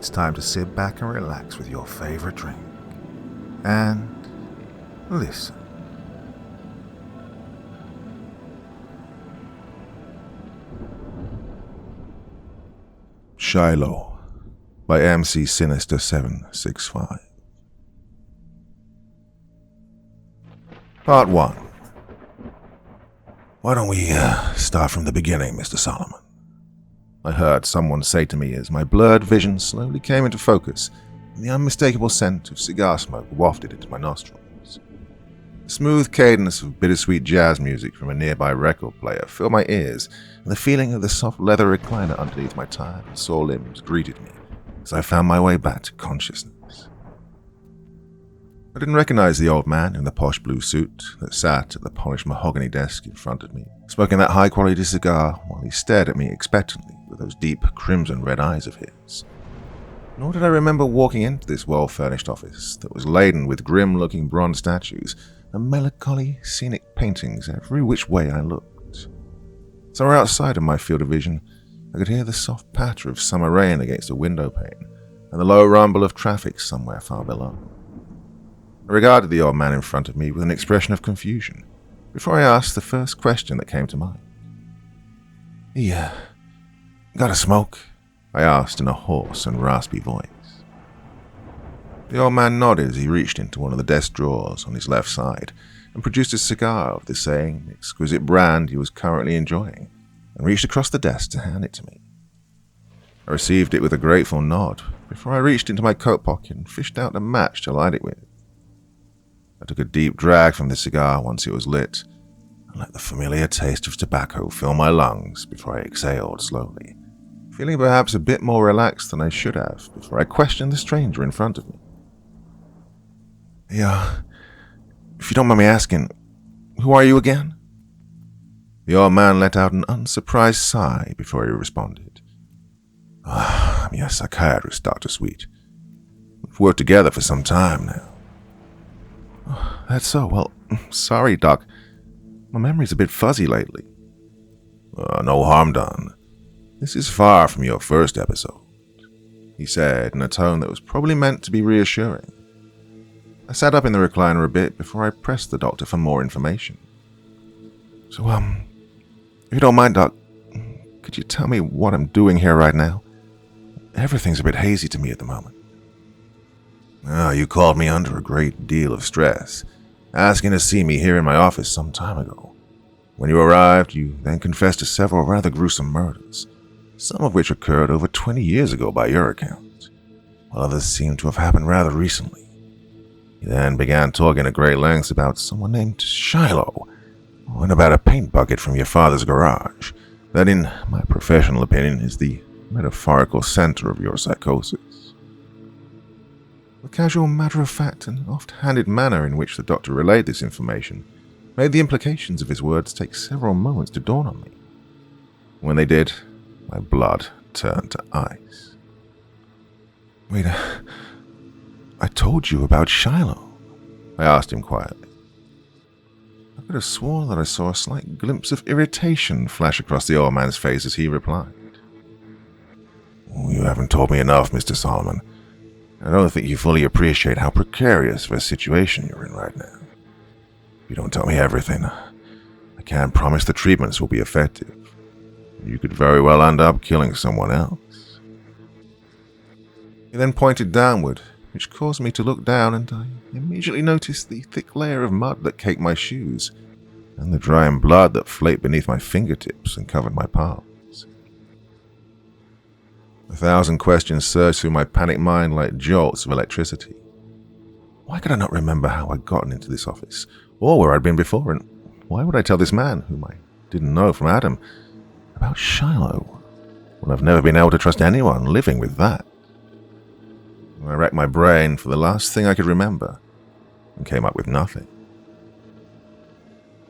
it's time to sit back and relax with your favorite drink. And listen. Shilo by MC Sinister 765. Part 1. Why don't we start from the beginning, Mr. Solomon? I heard someone say to me as my blurred vision slowly came into focus and the unmistakable scent of cigar smoke wafted into my nostrils. The smooth cadence of bittersweet jazz music from a nearby record player filled my ears, and the feeling of the soft leather recliner underneath my tired and sore limbs greeted me as I found my way back to consciousness. I didn't recognize the old man in the posh blue suit that sat at the polished mahogany desk in front of me, smoking that high-quality cigar while he stared at me expectantly with those deep crimson-red eyes of his. Nor did I remember walking into this well-furnished office that was laden with grim-looking bronze statues and melancholy, scenic paintings every which way I looked. Somewhere outside of my field of vision, I could hear the soft patter of summer rain against a window pane and the low rumble of traffic somewhere far below. I regarded the old man in front of me with an expression of confusion before I asked the first question that came to mind. Got a smoke?" I asked in a hoarse and raspy voice. The old man nodded as he reached into one of the desk drawers on his left side and produced a cigar of the same exquisite brand he was currently enjoying and reached across the desk to hand it to me. I received it with a grateful nod before I reached into my coat pocket and fished out a match to light it with. I took a deep drag from the cigar once it was lit and let the familiar taste of tobacco fill my lungs before I exhaled slowly, feeling perhaps a bit more relaxed than I should have before I questioned the stranger in front of me. If you don't mind me asking, who are you again?" The old man let out an unsurprised sigh before he responded. I'm your psychiatrist, Dr. Sweet. We've worked together for some time now." That's so. Well, sorry, Doc. My memory's a bit fuzzy lately." No harm done. This is far from your first episode," he said in a tone that was probably meant to be reassuring. I sat up in the recliner a bit before I pressed the doctor for more information. So, if you don't mind, Doc, could you tell me what I'm doing here right now? Everything's a bit hazy to me at the moment. You called me under a great deal of stress, asking to see me here in my office some time ago. When you arrived, you then confessed to several rather gruesome murders, some of which occurred over 20 years ago by your account, while others seem to have happened rather recently. You then began talking at great lengths about someone named Shilo, and about a paint bucket from your father's garage, that in my professional opinion is the metaphorical center of your psychosis. The casual, matter-of-fact and oft-handed manner in which the doctor relayed this information made the implications of his words take several moments to dawn on me. When they did, my blood turned to ice. Wait, I told you about Shilo, I asked him quietly. I could have sworn that I saw a slight glimpse of irritation flash across the old man's face as he replied. You haven't told me enough, Mr. Solomon. I don't think you fully appreciate how precarious of a situation you're in right now. If you don't tell me everything, I can't promise the treatments will be effective. You could very well end up killing someone else. He then pointed downward, which caused me to look down, and I immediately noticed the thick layer of mud that caked my shoes, and the drying blood that flaked beneath my fingertips and covered my palms. 1,000 questions surged through my panicked mind like jolts of electricity. Why could I not remember how I'd gotten into this office, or where I'd been before, and why would I tell this man, whom I didn't know from Adam, about Shilo, when I've never been able to trust anyone living with that? I racked my brain for the last thing I could remember, and came up with nothing.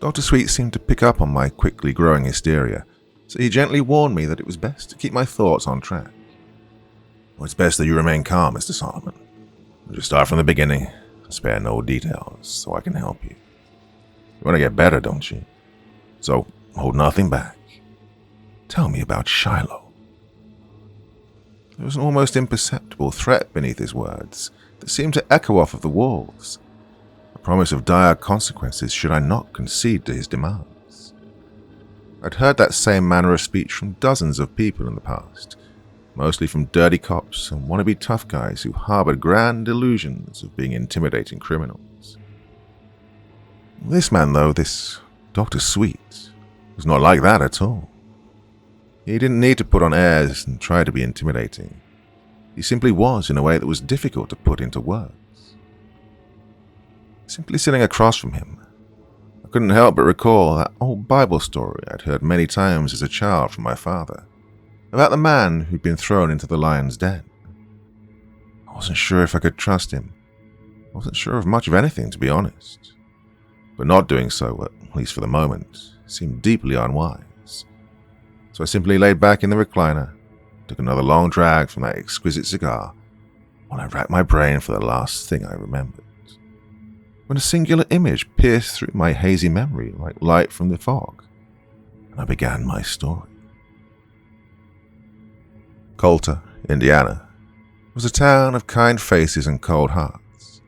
Dr. Sweet seemed to pick up on my quickly growing hysteria, so he gently warned me that it was best to keep my thoughts on track. Well, it's best that you remain calm, Mr. Solomon. We'll just start from the beginning, spare no details, so I can help you. You want to get better, don't you? So, hold nothing back. Tell me about Shilo. There was an almost imperceptible threat beneath his words that seemed to echo off of the walls, a promise of dire consequences should I not concede to his demands. I'd heard that same manner of speech from dozens of people in the past, mostly from dirty cops and wannabe tough guys who harbored grand delusions of being intimidating criminals. This man, though, this Dr. Sweet, was not like that at all. He didn't need to put on airs and try to be intimidating. He simply was in a way that was difficult to put into words. Simply sitting across from him, I couldn't help but recall that old Bible story I'd heard many times as a child from my father, about the man who'd been thrown into the lion's den. I wasn't sure if I could trust him. I wasn't sure of much of anything, to be honest. But not doing so, at least for the moment, seemed deeply unwise. So I simply laid back in the recliner, took another long drag from that exquisite cigar, while I racked my brain for the last thing I remembered. When a singular image pierced through my hazy memory like light from the fog, and I began my story. Coulter, Indiana, was a town of kind faces and cold hearts,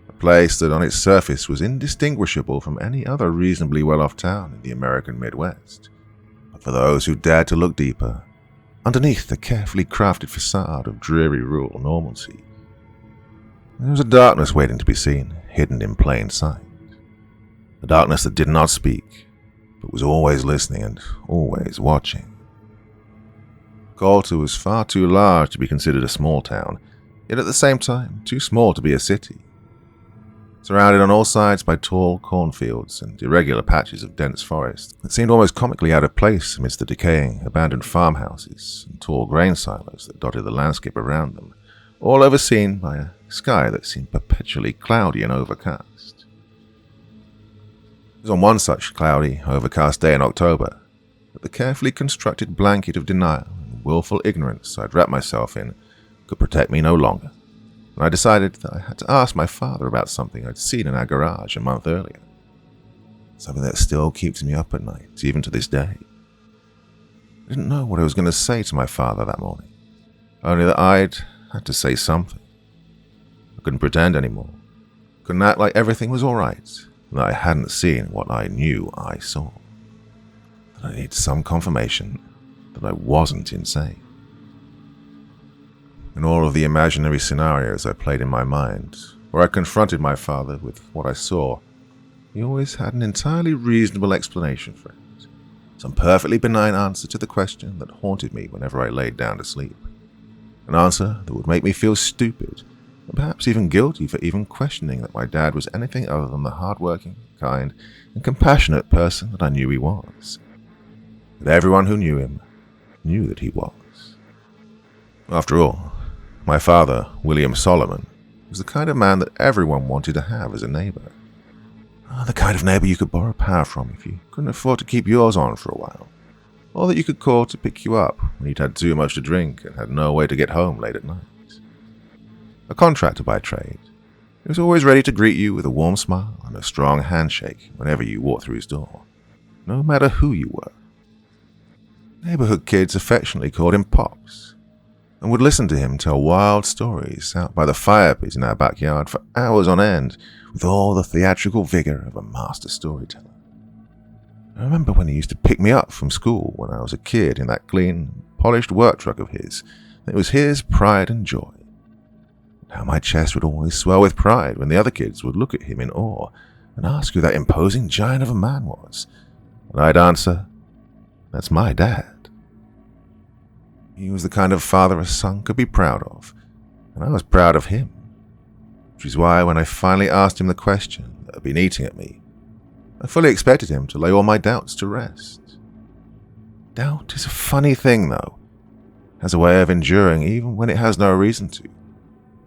a place that on its surface was indistinguishable from any other reasonably well-off town in the American Midwest. For those who dared to look deeper, underneath the carefully crafted facade of dreary rural normalcy, there was a darkness waiting to be seen, hidden in plain sight. A darkness that did not speak, but was always listening and always watching. Coulter was far too large to be considered a small town, yet at the same time too small to be a city. Surrounded on all sides by tall cornfields and irregular patches of dense forest that seemed almost comically out of place amidst the decaying, abandoned farmhouses and tall grain silos that dotted the landscape around them, all overseen by a sky that seemed perpetually cloudy and overcast. It was on one such cloudy, overcast day in October that the carefully constructed blanket of denial and willful ignorance I'd wrapped myself in could protect me no longer. And I decided that I had to ask my father about something I'd seen in our garage a month earlier. Something that still keeps me up at night, even to this day. I didn't know what I was going to say to my father that morning, only that I'd had to say something. I couldn't pretend anymore, couldn't act like everything was alright, and that I hadn't seen what I knew I saw. That I needed some confirmation that I wasn't insane. In all of the imaginary scenarios I played in my mind, where I confronted my father with what I saw, he always had an entirely reasonable explanation for it. Some perfectly benign answer to the question that haunted me whenever I laid down to sleep. An answer that would make me feel stupid, and perhaps even guilty for even questioning that my dad was anything other than the hard-working, kind, and compassionate person that I knew he was. That everyone who knew him knew that he was. After all, my father, William Solomon, was the kind of man that everyone wanted to have as a neighbor. The kind of neighbor you could borrow power from if you couldn't afford to keep yours on for a while, or that you could call to pick you up when you'd had too much to drink and had no way to get home late at night. A contractor by trade, he was always ready to greet you with a warm smile and a strong handshake whenever you walked through his door, no matter who you were. Neighborhood kids affectionately called him Pops, and would listen to him tell wild stories out by the fire pit in our backyard for hours on end with all the theatrical vigor of a master storyteller. I remember when he used to pick me up from school when I was a kid in that clean, polished work truck of his. It was his pride and joy. How my chest would always swell with pride when the other kids would look at him in awe and ask who that imposing giant of a man was. And I'd answer, "That's my dad." He was the kind of father a son could be proud of, and I was proud of him. Which is why when I finally asked him the question that had been eating at me, I fully expected him to lay all my doubts to rest. Doubt is a funny thing, though. It has a way of enduring even when it has no reason to.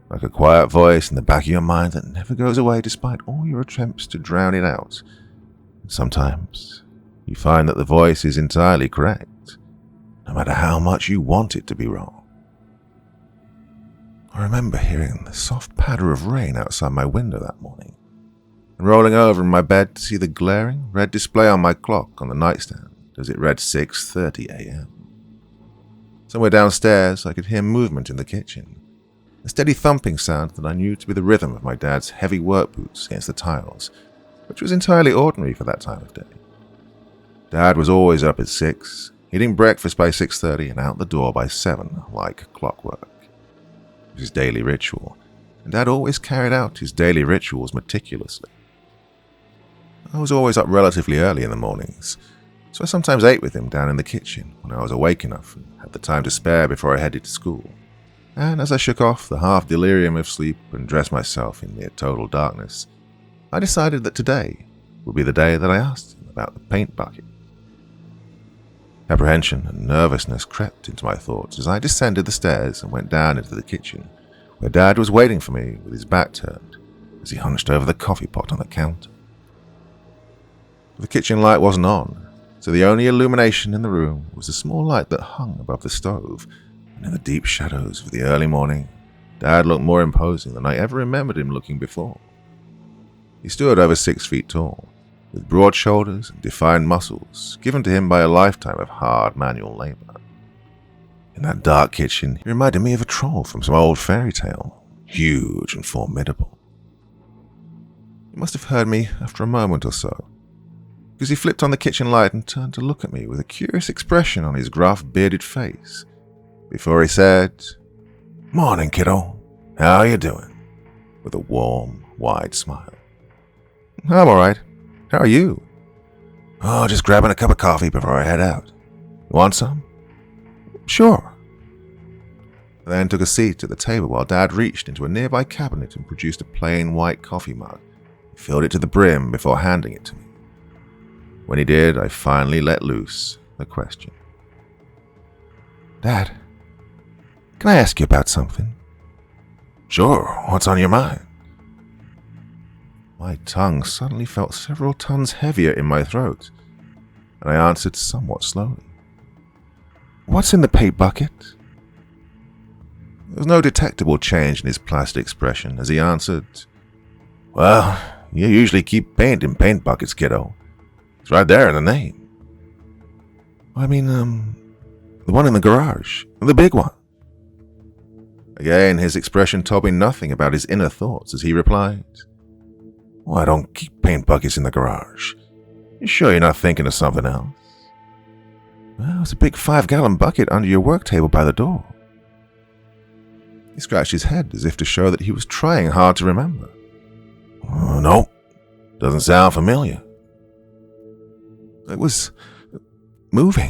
Like a quiet voice in the back of your mind that never goes away despite all your attempts to drown it out. And sometimes you find that the voice is entirely correct, no matter how much you want it to be wrong. I remember hearing the soft patter of rain outside my window that morning, and rolling over in my bed to see the glaring red display on my clock on the nightstand as it read 6:30 a.m. Somewhere downstairs, I could hear movement in the kitchen, a steady thumping sound that I knew to be the rhythm of my dad's heavy work boots against the tiles, which was entirely ordinary for that time of day. Dad was always up at 6, eating breakfast by 6:30 and out the door by 7, like clockwork. It was his daily ritual, and Dad always carried out his daily rituals meticulously. I was always up relatively early in the mornings, so I sometimes ate with him down in the kitchen when I was awake enough and had the time to spare before I headed to school. And as I shook off the half-delirium of sleep and dressed myself in near total darkness, I decided that today would be the day that I asked him about the paint bucket. Apprehension and nervousness crept into my thoughts as I descended the stairs and went down into the kitchen, where Dad was waiting for me with his back turned as he hunched over the coffee pot on the counter. The kitchen light wasn't on, so the only illumination in the room was a small light that hung above the stove, and in the deep shadows of the early morning, Dad looked more imposing than I ever remembered him looking before. He stood over 6 feet tall, with broad shoulders and defined muscles given to him by a lifetime of hard manual labor. In that dark kitchen, he reminded me of a troll from some old fairy tale, huge and formidable. He must have heard me after a moment or so, because he flipped on the kitchen light and turned to look at me with a curious expression on his gruff, bearded face, before he said, "Morning, kiddo. How you doing?" with a warm, wide smile. "I'm all right. How are you?" "Oh, just grabbing a cup of coffee before I head out. You want some?" "Sure." I then took a seat at the table while Dad reached into a nearby cabinet and produced a plain white coffee mug. He filled it to the brim before handing it to me. When he did, I finally let loose the question. "Dad, can I ask you about something?" "Sure, what's on your mind?" My tongue suddenly felt several tons heavier in my throat, and I answered somewhat slowly. "What's in the paint bucket?" There was no detectable change in his placid expression as he answered, "Well, you usually keep paint in paint buckets, kiddo. It's right there in the name." "I mean, the one in the garage, the big one." Again, his expression told me nothing about his inner thoughts as he replied, "Well, I don't keep paint buckets in the garage. You sure you're not thinking of something else?" "Well, it's a big 5-gallon bucket under your work table by the door." He scratched his head as if to show that he was trying hard to remember. "Oh, no, doesn't sound familiar." "It was moving,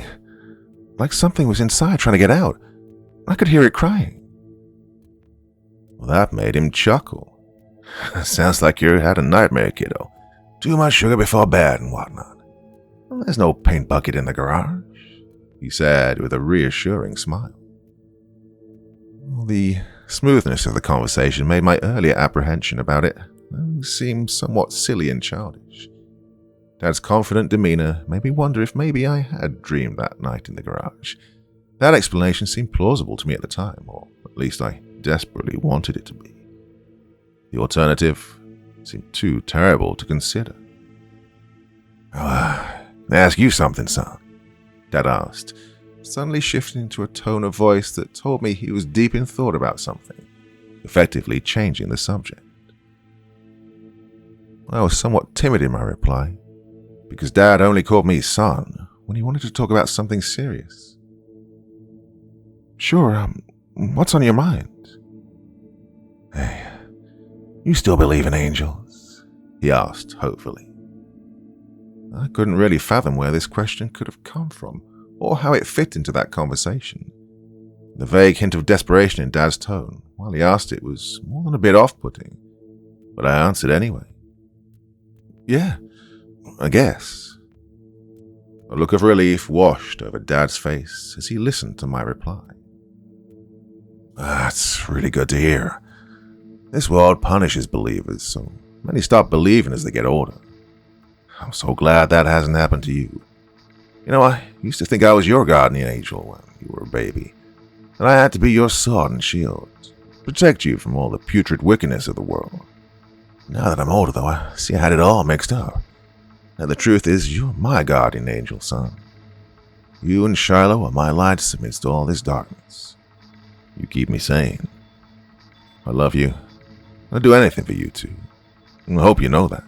like something was inside trying to get out. I could hear it crying." Well, that made him chuckle. "Sounds like you had a nightmare, kiddo. Too much sugar before bed and whatnot. Well, there's no paint bucket in the garage," he said with a reassuring smile. Well, the smoothness of the conversation made my earlier apprehension about it seem somewhat silly and childish. Dad's confident demeanor made me wonder if maybe I had dreamed that night in the garage. That explanation seemed plausible to me at the time, or at least I desperately wanted it to be. The alternative seemed too terrible to consider. "Ask you something, son?" Dad asked, suddenly shifting to a tone of voice that told me he was deep in thought about something, effectively changing the subject. I was somewhat timid in my reply, because Dad only called me son when he wanted to talk about something serious. "Sure, what's on your mind?" "Hey, you still believe in angels?" he asked hopefully. I couldn't really fathom where this question could have come from, or how it fit into that conversation. The vague hint of desperation in Dad's tone while he asked it was more than a bit off-putting, but I answered anyway. "Yeah, I guess." A look of relief washed over Dad's face as he listened to my reply. "That's really good to hear. This world punishes believers, so many stop believing as they get older. I'm so glad that hasn't happened to you. You know, I used to think I was your guardian angel when you were a baby, and I had to be your sword and shield, protect you from all the putrid wickedness of the world. Now that I'm older, though, I see I had it all mixed up. Now the truth is, you're my guardian angel, son. You and Shilo are my lights amidst all this darkness. You keep me sane. I love you. I'd do anything for you two. I hope you know that.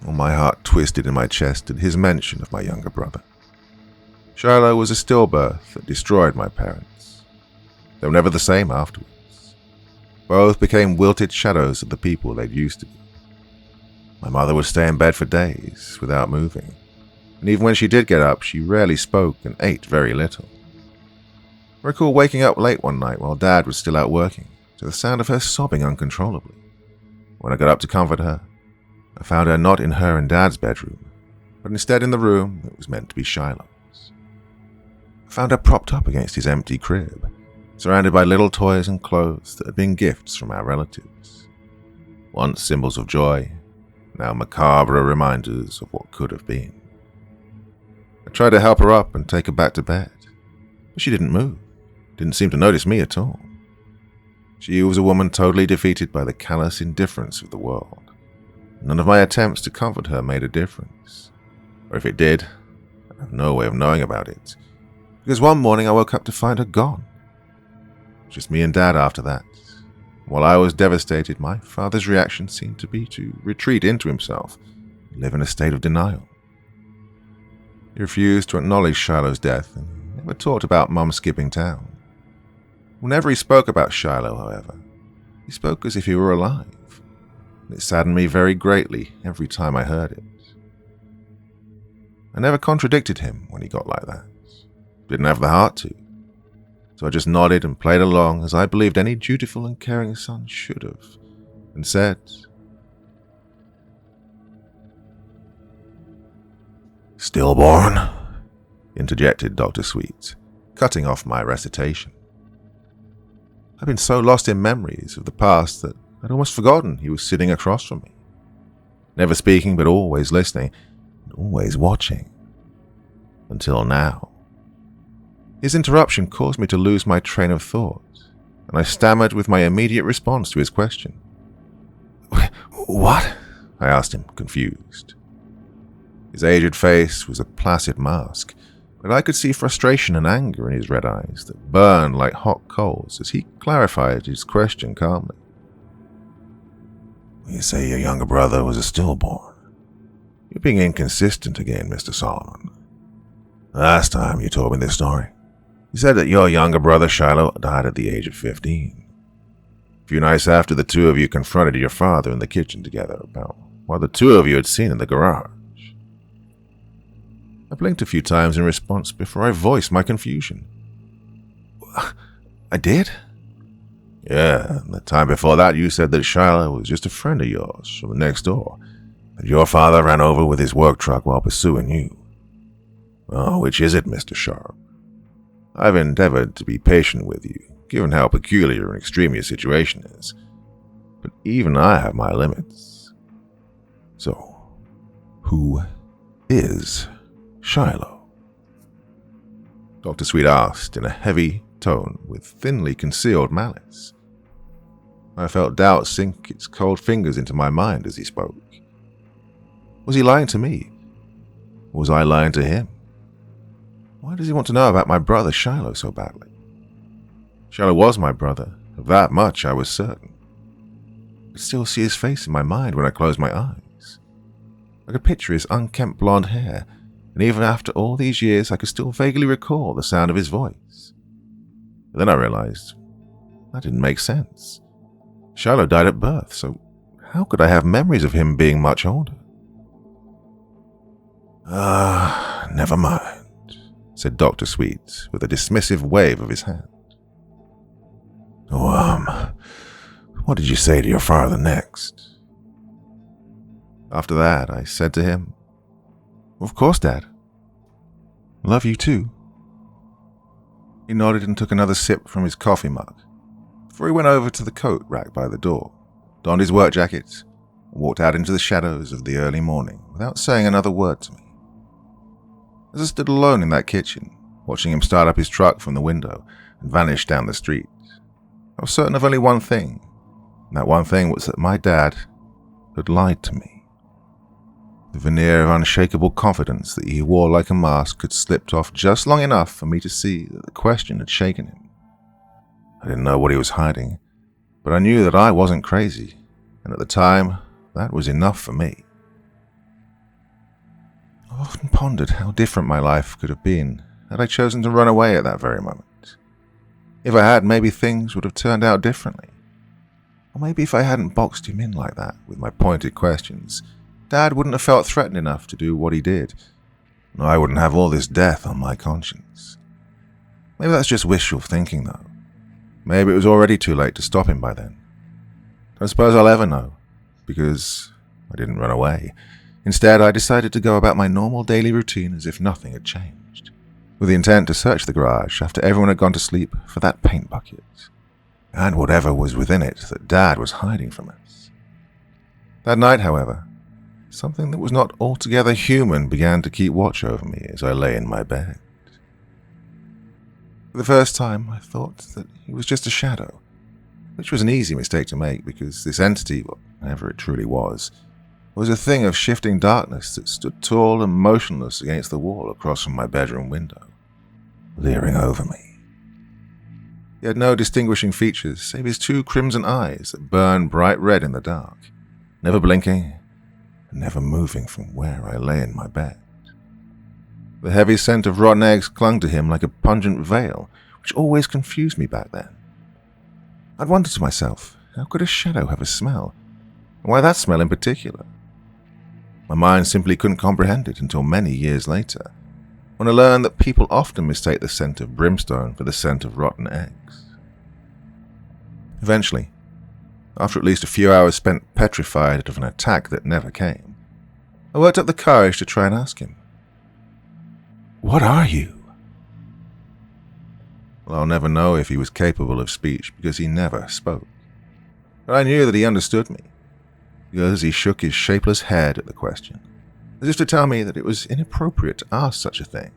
Well, my heart twisted in my chest at his mention of my younger brother. Shilo was a stillbirth that destroyed my parents. They were never the same afterwards. Both became wilted shadows of the people they'd used to be. My mother would stay in bed for days without moving, and even when she did get up, she rarely spoke and ate very little. I recall waking up late one night while Dad was still out working, to the sound of her sobbing uncontrollably. When I got up to comfort her, I found her not in her and Dad's bedroom, but instead in the room that was meant to be Shilo's. I found her propped up against his empty crib, surrounded by little toys and clothes that had been gifts from our relatives. Once symbols of joy, now macabre reminders of what could have been. I tried to help her up and take her back to bed, but she didn't move, didn't seem to notice me at all. She was a woman totally defeated by the callous indifference of the world. None of my attempts to comfort her made a difference. Or if it did, I have no way of knowing about it, because one morning I woke up to find her gone. Just me and Dad after that. While I was devastated, my father's reaction seemed to be to retreat into himself and live in a state of denial. He refused to acknowledge Shilo's death and never talked about Mum skipping town. Whenever he spoke about Shilo, however, he spoke as if he were alive, and it saddened me very greatly every time I heard it. I never contradicted him when he got like that. Didn't have the heart to. So I just nodded and played along as I believed any dutiful and caring son should have, and said, "Stillborn?" interjected Dr. Sweet, cutting off my recitation. I'd been so lost in memories of the past that I'd almost forgotten he was sitting across from me, never speaking but always listening, and always watching. Until now. His interruption caused me to lose my train of thought, and I stammered with my immediate response to his question. "What?" I asked him, confused. His aged face was a placid mask, but I could see frustration and anger in his red eyes that burned like hot coals as he clarified his question calmly. "You say your younger brother was a stillborn. You're being inconsistent again, Mr. Solomon. Last time you told me this story, you said that your younger brother Shilo died at the age of 15. A few nights after the two of you confronted your father in the kitchen together about what the two of you had seen in the garage. I blinked a few times in response before I voiced my confusion. I did? Yeah, and the time before that you said that Shilo was just a friend of yours from the next door, that your father ran over with his work truck while pursuing you. Oh, which is it, Mr. Sharp? I've endeavored to be patient with you, given how peculiar and extreme your situation is, but even I have my limits. So, who is Shilo? Dr. Sweet asked in a heavy tone with thinly concealed malice. I felt doubt sink its cold fingers into my mind as he spoke. Was he lying to me? Or was I lying to him? Why does he want to know about my brother Shilo so badly? Shilo was my brother, of that much I was certain. I could still see his face in my mind when I closed my eyes. I could picture his unkempt blonde hair, and even after all these years I could still vaguely recall the sound of his voice. But then I realized that didn't make sense. Shilo died at birth, so how could I have memories of him being much older? Never mind, said Dr. Sweet with a dismissive wave of his hand. Oh, what did you say to your father next? After that, I said to him, Of course, Dad. Love you too. He nodded and took another sip from his coffee mug, before he went over to the coat rack by the door, donned his work jacket, and walked out into the shadows of the early morning without saying another word to me. As I stood alone in that kitchen, watching him start up his truck from the window and vanish down the street, I was certain of only one thing, and that one thing was that my dad had lied to me. The veneer of unshakable confidence that he wore like a mask had slipped off just long enough for me to see that the question had shaken him. I didn't know what he was hiding, but I knew that I wasn't crazy, and at the time, that was enough for me. I've often pondered how different my life could have been had I chosen to run away at that very moment. If I had, maybe things would have turned out differently. Or maybe if I hadn't boxed him in like that with my pointed questions, Dad wouldn't have felt threatened enough to do what he did. And I wouldn't have all this death on my conscience. Maybe that's just wishful thinking, though. Maybe it was already too late to stop him by then. Don't suppose I'll ever know, because I didn't run away. Instead, I decided to go about my normal daily routine as if nothing had changed, with the intent to search the garage after everyone had gone to sleep for that paint bucket, and whatever was within it that Dad was hiding from us. That night, however, something that was not altogether human began to keep watch over me as I lay in my bed. For the first time, I thought that he was just a shadow, which was an easy mistake to make because this entity, whatever it truly was a thing of shifting darkness that stood tall and motionless against the wall across from my bedroom window, leering over me. He had no distinguishing features save his two crimson eyes that burned bright red in the dark, never blinking, never moving from where I lay in my bed. The heavy scent of rotten eggs clung to him like a pungent veil, which always confused me back then. I'd wondered to myself, how could a shadow have a smell? And why that smell in particular? My mind simply couldn't comprehend it until many years later, when I learned that people often mistake the scent of brimstone for the scent of rotten eggs. Eventually, after at least a few hours spent petrified of an attack that never came, I worked up the courage to try and ask him, "What are you?" Well, I'll never know if he was capable of speech because he never spoke. But I knew that he understood me, because he shook his shapeless head at the question, as if to tell me that it was inappropriate to ask such a thing.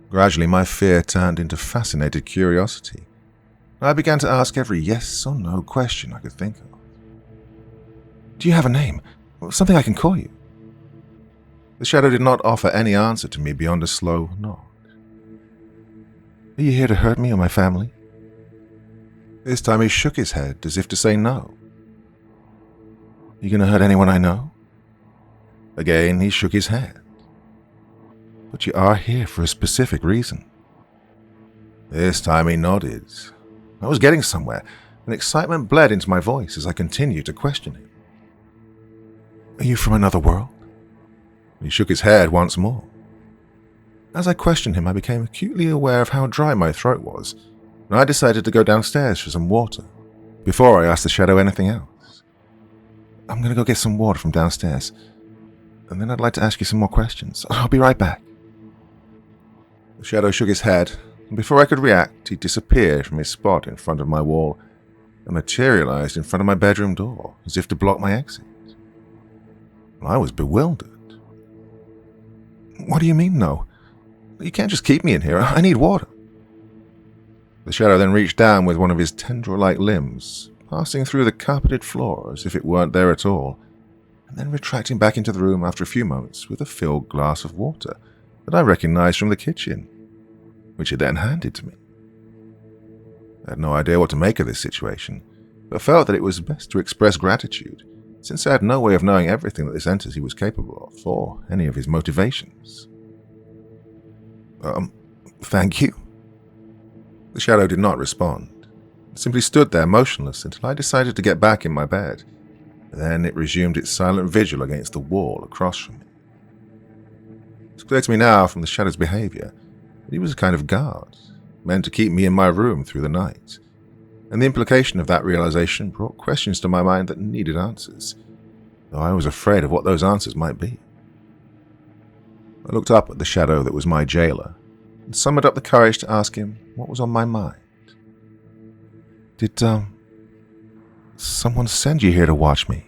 Gradually, my fear turned into fascinated curiosity. I began to ask every yes or no question I could think of. "Do you have a name? Something I can call you?" The shadow did not offer any answer to me beyond a slow nod. "Are you here to hurt me or my family?" This time he shook his head as if to say no. "You going to hurt anyone I know?" Again he shook his head. "But you are here for a specific reason." This time he nodded. I was getting somewhere, and excitement bled into my voice as I continued to question him. "Are you from another world?" He shook his head once more. As I questioned him, I became acutely aware of how dry my throat was, and I decided to go downstairs for some water, before I asked the shadow anything else. "I'm going to go get some water from downstairs, and then I'd like to ask you some more questions. I'll be right back." The shadow shook his head, and before I could react, he disappeared from his spot in front of my wall and materialized in front of my bedroom door, as if to block my exit. I was bewildered. "What do you mean, no? You can't just keep me in here. I need water." The shadow then reached down with one of his tendril-like limbs, passing through the carpeted floor as if it weren't there at all, and then retracting back into the room after a few moments with a filled glass of water that I recognized from the kitchen, which he then handed to me. I had no idea what to make of this situation, but felt that it was best to express gratitude, since I had no way of knowing everything that this entity was capable of, or any of his motivations. Thank you." The shadow did not respond. It simply stood there motionless until I decided to get back in my bed. Then it resumed its silent vigil against the wall across from me. It's clear to me now from the shadow's behavior that he was a kind of guard, meant to keep me in my room through the night, and the implication of that realization brought questions to my mind that needed answers, though I was afraid of what those answers might be. I looked up at the shadow that was my jailer, and summoned up the courage to ask him what was on my mind. "Did, someone send you here to watch me?"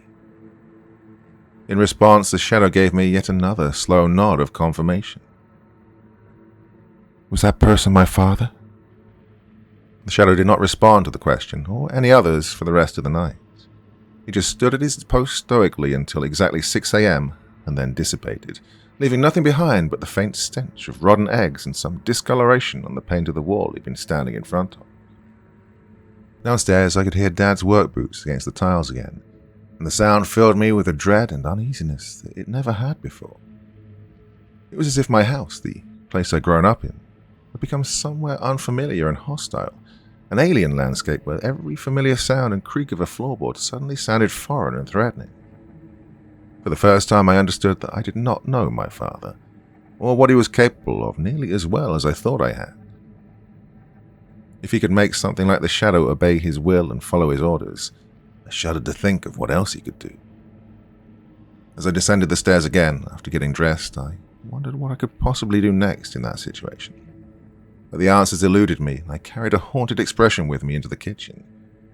In response, the shadow gave me yet another slow nod of confirmation. "Was that person my father?" The shadow did not respond to the question, or any others for the rest of the night. He just stood at his post stoically until exactly 6 a.m. and then dissipated, leaving nothing behind but the faint stench of rotten eggs and some discoloration on the paint of the wall he'd been standing in front of. Downstairs, I could hear Dad's work boots against the tiles again, and the sound filled me with a dread and uneasiness that it never had before. It was as if my house, the place I'd grown up in, had become somewhere unfamiliar and hostile, an alien landscape where every familiar sound and creak of a floorboard suddenly sounded foreign and threatening. For the first time, I understood that I did not know my father, or what he was capable of nearly as well as I thought I had. If he could make something like the shadow obey his will and follow his orders, I shuddered to think of what else he could do. As I descended the stairs again, after getting dressed, I wondered what I could possibly do next in that situation. But the answers eluded me, and I carried a haunted expression with me into the kitchen,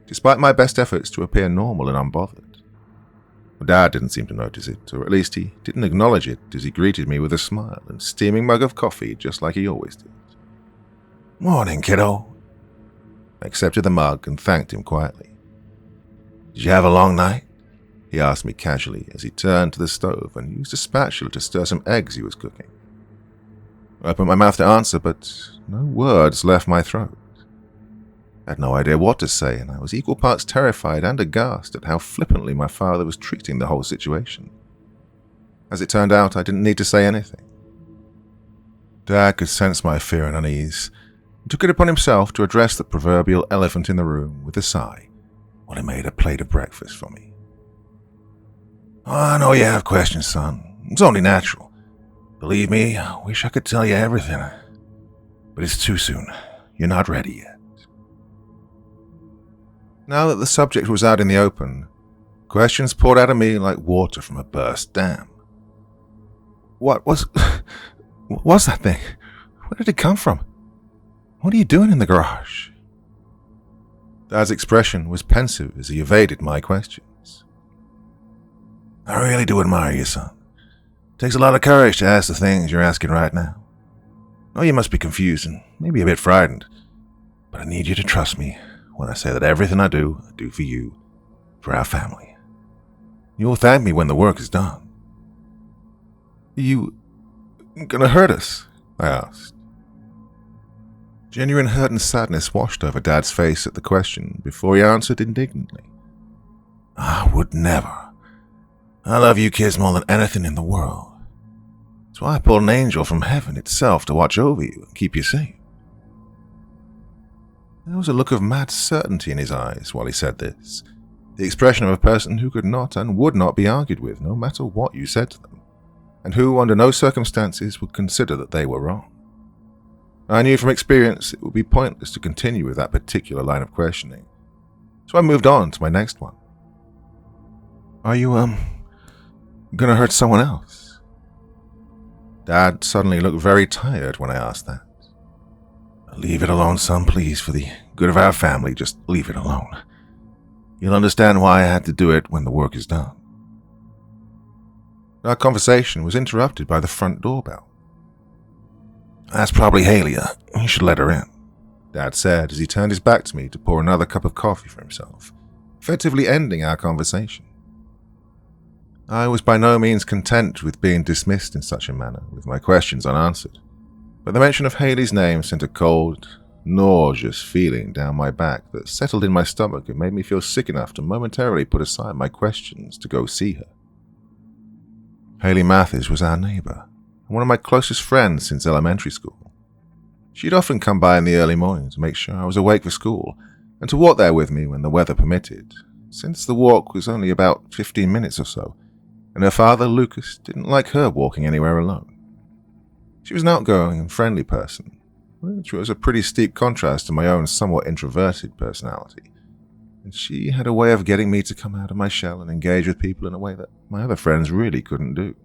despite my best efforts to appear normal and unbothered. Dad didn't seem to notice it, or at least he didn't acknowledge it as he greeted me with a smile and steaming mug of coffee just like he always did. "Morning, kiddo." I accepted the mug and thanked him quietly. "Did you have a long night?" he asked me casually as he turned to the stove and used a spatula to stir some eggs he was cooking. I opened my mouth to answer, but no words left my throat. I had no idea what to say, and I was equal parts terrified and aghast at how flippantly my father was treating the whole situation. As it turned out, I didn't need to say anything. Dad could sense my fear and unease, and took it upon himself to address the proverbial elephant in the room with a sigh, while he made a plate of breakfast for me. "I know you have questions, son. It's only natural. Believe me, I wish I could tell you everything. But it's too soon. You're not ready yet." Now that the subject was out in the open, questions poured out of me like water from a burst dam. What was that thing? Where did it come from? What are you doing in the garage? Dad's expression was pensive as he evaded my questions. "I really do admire you, son. It takes a lot of courage to ask the things you're asking right now. I know you must be confused and maybe a bit frightened, but I need you to trust me when I say that everything I do for you, for our family. You will thank me when the work is done." "You gonna hurt us?" I asked. Genuine hurt and sadness washed over Dad's face at the question before he answered indignantly. "I would never. I love you kids more than anything in the world. That's why I pulled an angel from heaven itself to watch over you and keep you safe." There was a look of mad certainty in his eyes while he said this, the expression of a person who could not and would not be argued with no matter what you said to them, and who under no circumstances would consider that they were wrong. I knew from experience it would be pointless to continue with that particular line of questioning, so I moved on to my next one. "Are you, gonna hurt someone else?" Dad suddenly looked very tired when I asked that. "Leave it alone, son, please, for the good of our family, just leave it alone. You'll understand why I had to do it when the work is done." Our conversation was interrupted by the front doorbell. "That's probably Haley. You should let her in," Dad said as he turned his back to me to pour another cup of coffee for himself, effectively ending our conversation. I was by no means content with being dismissed in such a manner, with my questions unanswered, but the mention of Haley's name sent a cold, nauseous feeling down my back that settled in my stomach and made me feel sick enough to momentarily put aside my questions to go see her. Haley Mathis was our neighbor, and one of my closest friends since elementary school. She'd often come by in the early morning to make sure I was awake for school, and to walk there with me when the weather permitted, since the walk was only about 15 minutes or so, and her father, Lucas, didn't like her walking anywhere alone. She was an outgoing and friendly person, which was a pretty steep contrast to my own somewhat introverted personality, and she had a way of getting me to come out of my shell and engage with people in a way that my other friends really couldn't do.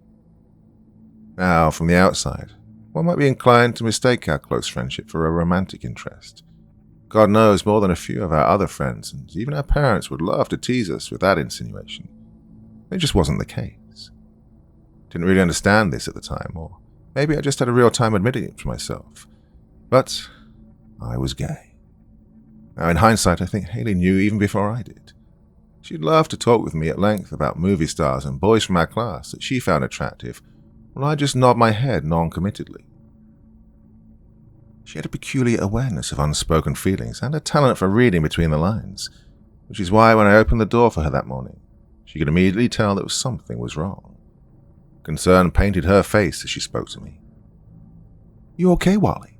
Now, from the outside, one might be inclined to mistake our close friendship for a romantic interest. God knows more than a few of our other friends, and even our parents would love to tease us with that insinuation. It just wasn't the case. Didn't really understand this at the time, or maybe I just had a real time admitting it to myself. But I was gay. Now, in hindsight, I think Haley knew even before I did. She'd love to talk with me at length about movie stars and boys from our class that she found attractive, while I just nod my head non-committedly. She had a peculiar awareness of unspoken feelings and a talent for reading between the lines, which is why when I opened the door for her that morning, she could immediately tell that something was wrong. Concern painted her face as she spoke to me. "You okay, Wally?"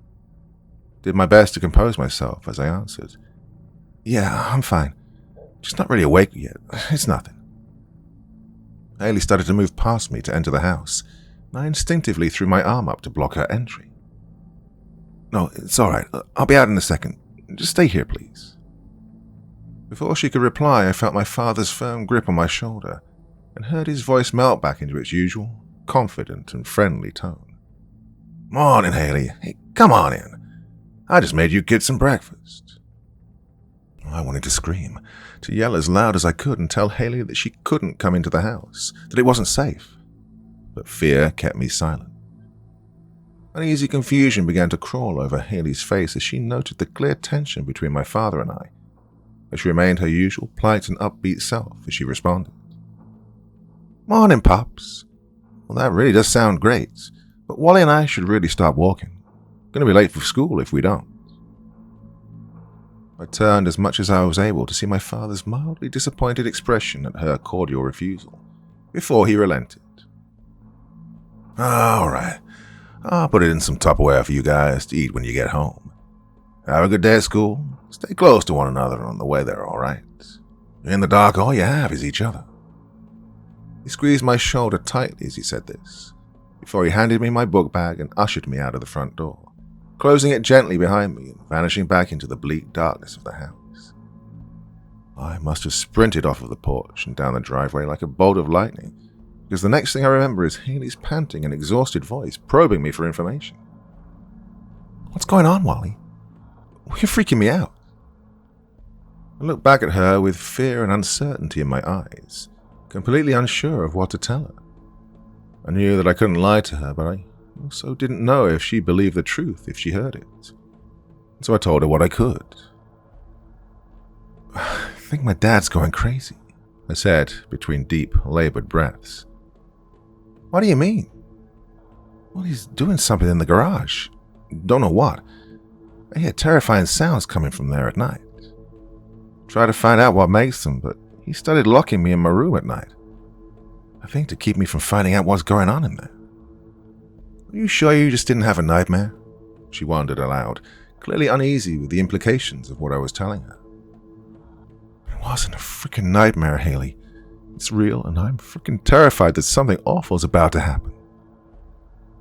Did my best to compose myself as I answered. "Yeah, I'm fine. Just not really awake yet. It's nothing." Haley started to move past me to enter the house, and I instinctively threw my arm up to block her entry. "No, it's all right. I'll be out in a second. Just stay here, please." Before she could reply, I felt my father's firm grip on my shoulder and heard his voice melt back into its usual, confident and friendly tone. "Morning, Haley. Hey, come on in. I just made you kids some breakfast." I wanted to scream, to yell as loud as I could and tell Haley that she couldn't come into the house, that it wasn't safe. But fear kept me silent. Uneasy confusion began to crawl over Haley's face as she noted the clear tension between my father and I, but she remained her usual polite and upbeat self as she responded. "Morning, Pops. Well, that really does sound great, but Wally and I should really start walking. Going to be late for school if we don't." I turned as much as I was able to see my father's mildly disappointed expression at her cordial refusal, before he relented. "All right. I'll put it in some Tupperware for you guys to eat when you get home. Have a good day at school. Stay close to one another on the way there, all right? In the dark, all you have is each other." He squeezed my shoulder tightly as he said this, before he handed me my book bag and ushered me out of the front door, closing it gently behind me and vanishing back into the bleak darkness of the house. I must have sprinted off of the porch and down the driveway like a bolt of lightning, because the next thing I remember is Haley's panting and exhausted voice probing me for information. "What's going on, Wally? You're freaking me out." I looked back at her with fear and uncertainty in my eyes, completely unsure of what to tell her. I knew that I couldn't lie to her, but I also didn't know if she believed the truth if she heard it. So I told her what I could. "I think my dad's going crazy," I said between deep, labored breaths. "What do you mean?" "Well, he's doing something in the garage. Don't know what. I hear terrifying sounds coming from there at night. Try to find out what makes them, but he started locking me in my room at night. I think to keep me from finding out what's going on in there." "Are you sure you just didn't have a nightmare?" she wondered aloud, clearly uneasy with the implications of what I was telling her. "It wasn't a freaking nightmare, Haley. It's real, and I'm freaking terrified that something awful is about to happen."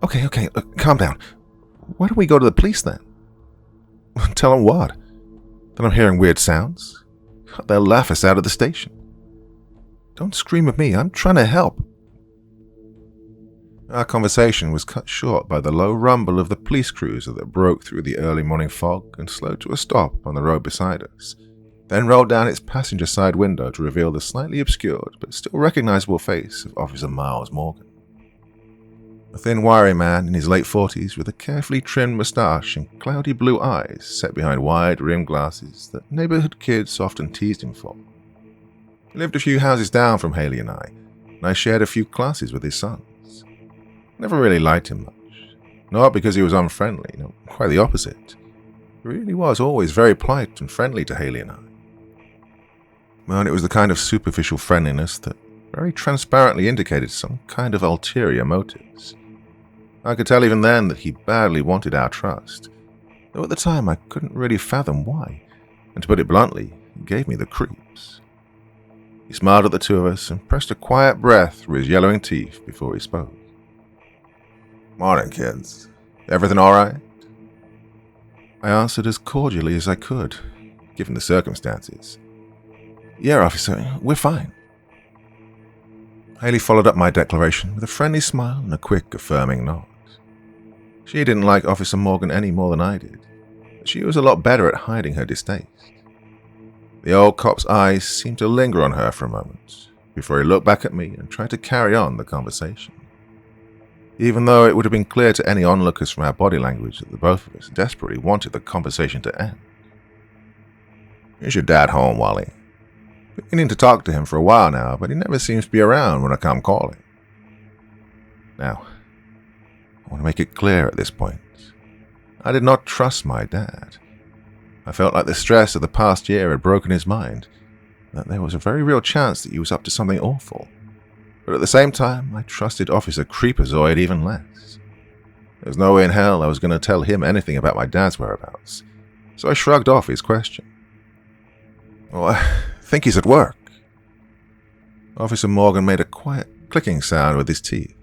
Okay, look, calm down. Why don't we go to the police then?" "Tell them what? That I'm hearing weird sounds? They'll laugh us out of the station." "Don't scream at me. I'm trying to help." Our conversation was cut short by the low rumble of the police cruiser that broke through the early morning fog and slowed to a stop on the road beside us, then rolled down its passenger side window to reveal the slightly obscured but still recognizable face of Officer Miles Morgan. A thin, wiry man in his late 40s with a carefully trimmed mustache and cloudy blue eyes set behind wide-rimmed glasses that neighborhood kids often teased him for. He lived a few houses down from Haley and I shared a few classes with his sons. Never really liked him much, not because he was unfriendly, no, quite the opposite. He really was always very polite and friendly to Haley and I. Well, it was the kind of superficial friendliness that very transparently indicated some kind of ulterior motives. I could tell even then that he badly wanted our trust, though at the time I couldn't really fathom why, and to put it bluntly, he gave me the creeps. He smiled at the two of us and pressed a quiet breath through his yellowing teeth before he spoke. "Morning, kids. Everything all right?" I answered as cordially as I could, given the circumstances. "Yeah, officer, we're fine." Haley followed up my declaration with a friendly smile and a quick, affirming nod. She didn't like Officer Morgan any more than I did, but she was a lot better at hiding her distaste. The old cop's eyes seemed to linger on her for a moment, before he looked back at me and tried to carry on the conversation. Even though it would have been clear to any onlookers from our body language that the both of us desperately wanted the conversation to end. "Is your dad home, Wally?" Beginning to talk to him for a while now, but he never seems to be around when I come calling. Now, I want to make it clear at this point. I did not trust my dad. I felt like the stress of the past year had broken his mind, that there was a very real chance that he was up to something awful. But at the same time, I trusted Officer Creepazoid even less. There was no way in hell I was going to tell him anything about my dad's whereabouts, so I shrugged off his question. "Well, I think he's at work." Officer Morgan made a quiet clicking sound with his teeth,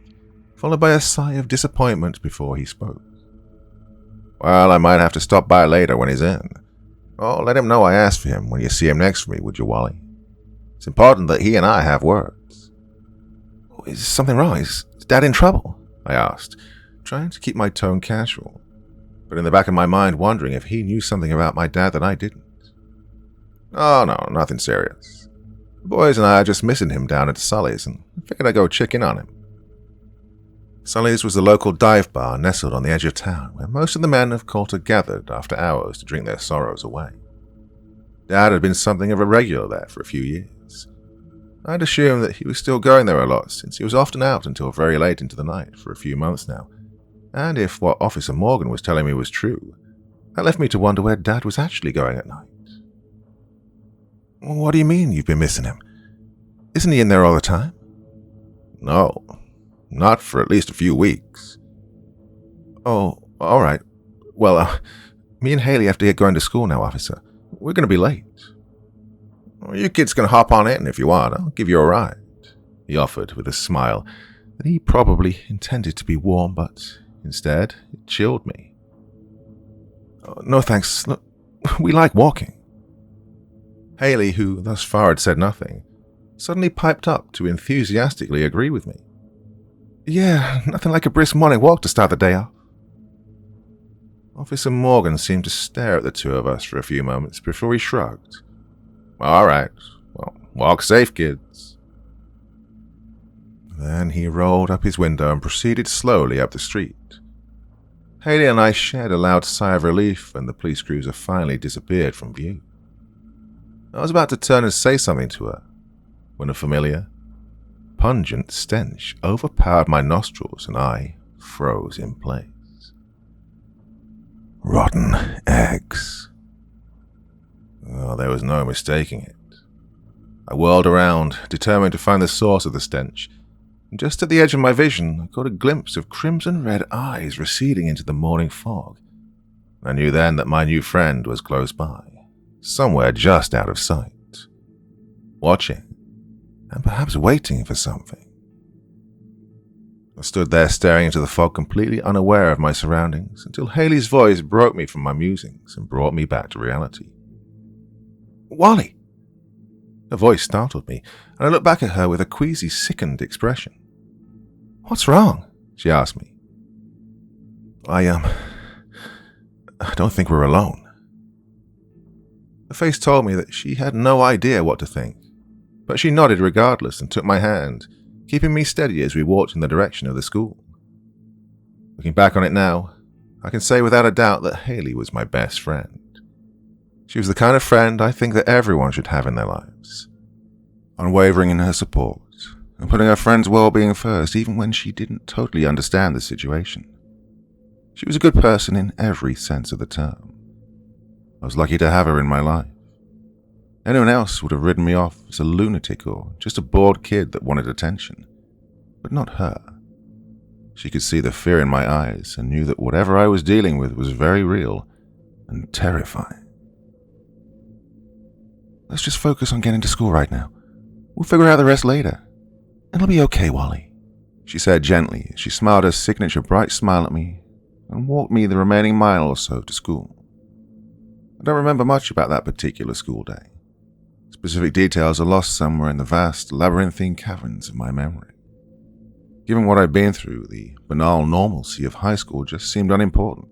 followed by a sigh of disappointment before he spoke. "Well, I might have to stop by later when he's in. Oh, let him know I asked for him when you see him next to me, would you, Wally? It's important that he and I have words." "Is something wrong? Is Dad in trouble?" I asked, trying to keep my tone casual, but in the back of my mind wondering if he knew something about my dad that I didn't. "Oh, no, nothing serious. The boys and I are just missing him down at Sully's, and I figured I'd go check in on him." Sully's was the local dive bar nestled on the edge of town, where most of the men of Coulter gathered after hours to drink their sorrows away. Dad had been something of a regular there for a few years. I'd assumed that he was still going there a lot, since he was often out until very late into the night for a few months now, and if what Officer Morgan was telling me was true, that left me to wonder where Dad was actually going at night. "What do you mean you've been missing him? Isn't he in there all the time?" "No, not for at least a few weeks." "Oh, all right. Well, me and Haley have to get going to school now, officer. We're going to be late." "Well, you kids can hop on in if you want. I'll give you a ride," he offered with a smile that he probably intended to be warm, but instead it chilled me. "Oh, no thanks. Look, we like walking." Haley, who thus far had said nothing, suddenly piped up to enthusiastically agree with me. "Yeah, nothing like a brisk morning walk to start the day off." Officer Morgan seemed to stare at the two of us for a few moments before he shrugged. "All right. Well, walk safe, kids." Then he rolled up his window and proceeded slowly up the street. Haley and I shared a loud sigh of relief when the police cruiser finally disappeared from view. I was about to turn and say something to her when a familiar, pungent stench overpowered my nostrils and I froze in place. Rotten eggs. Oh, there was no mistaking it. I whirled around, determined to find the source of the stench, and just at the edge of my vision, I caught a glimpse of crimson-red eyes receding into the morning fog. I knew then that my new friend was close by, somewhere just out of sight, watching, and perhaps waiting for something. I stood there staring into the fog, completely unaware of my surroundings, until Haley's voice broke me from my musings and brought me back to reality. "Wally!" Her voice startled me, and I looked back at her with a queasy, sickened expression. "What's wrong?" she asked me. I don't think we're alone." The face told me that she had no idea what to think, but she nodded regardless and took my hand, keeping me steady as we walked in the direction of the school. Looking back on it now, I can say without a doubt that Haley was my best friend. She was the kind of friend I think that everyone should have in their lives, unwavering in her support, and putting her friend's well-being first even when she didn't totally understand the situation. She was a good person in every sense of the term. I was lucky to have her in my life. Anyone else would have written me off as a lunatic or just a bored kid that wanted attention, but not her. She could see the fear in my eyes and knew that whatever I was dealing with was very real and terrifying. "Let's just focus on getting to school right now. We'll figure out the rest later. It'll be okay, Wally," she said gently as she smiled her signature bright smile at me and walked me the remaining mile or so to school. I don't remember much about that particular school day. Specific details are lost somewhere in the vast, labyrinthine caverns of my memory. Given what I'd been through, the banal normalcy of high school just seemed unimportant.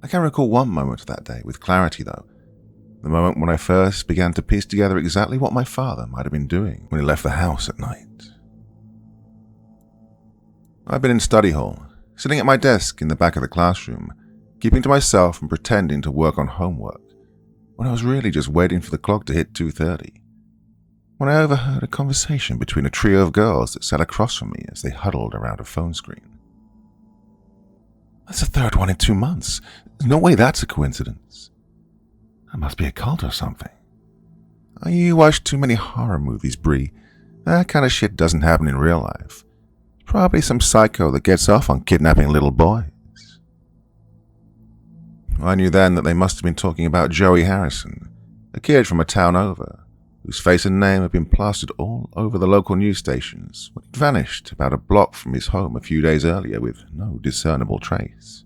I can recall one moment of that day with clarity, though. The moment when I first began to piece together exactly what my father might have been doing when he left the house at night. I'd been in study hall, sitting at my desk in the back of the classroom, keeping to myself and pretending to work on homework, when I was really just waiting for the clock to hit 2:30, when I overheard a conversation between a trio of girls that sat across from me as they huddled around a phone screen. That's the third one in 2 months. There's no way that's a coincidence. That must be a cult or something. You watch too many horror movies, Bree. That kind of shit doesn't happen in real life. It's probably some psycho that gets off on kidnapping little boys. I knew then that they must have been talking about Joey Harrison, a kid from a town over, whose face and name had been plastered all over the local news stations when he'd vanished about a block from his home a few days earlier with no discernible trace.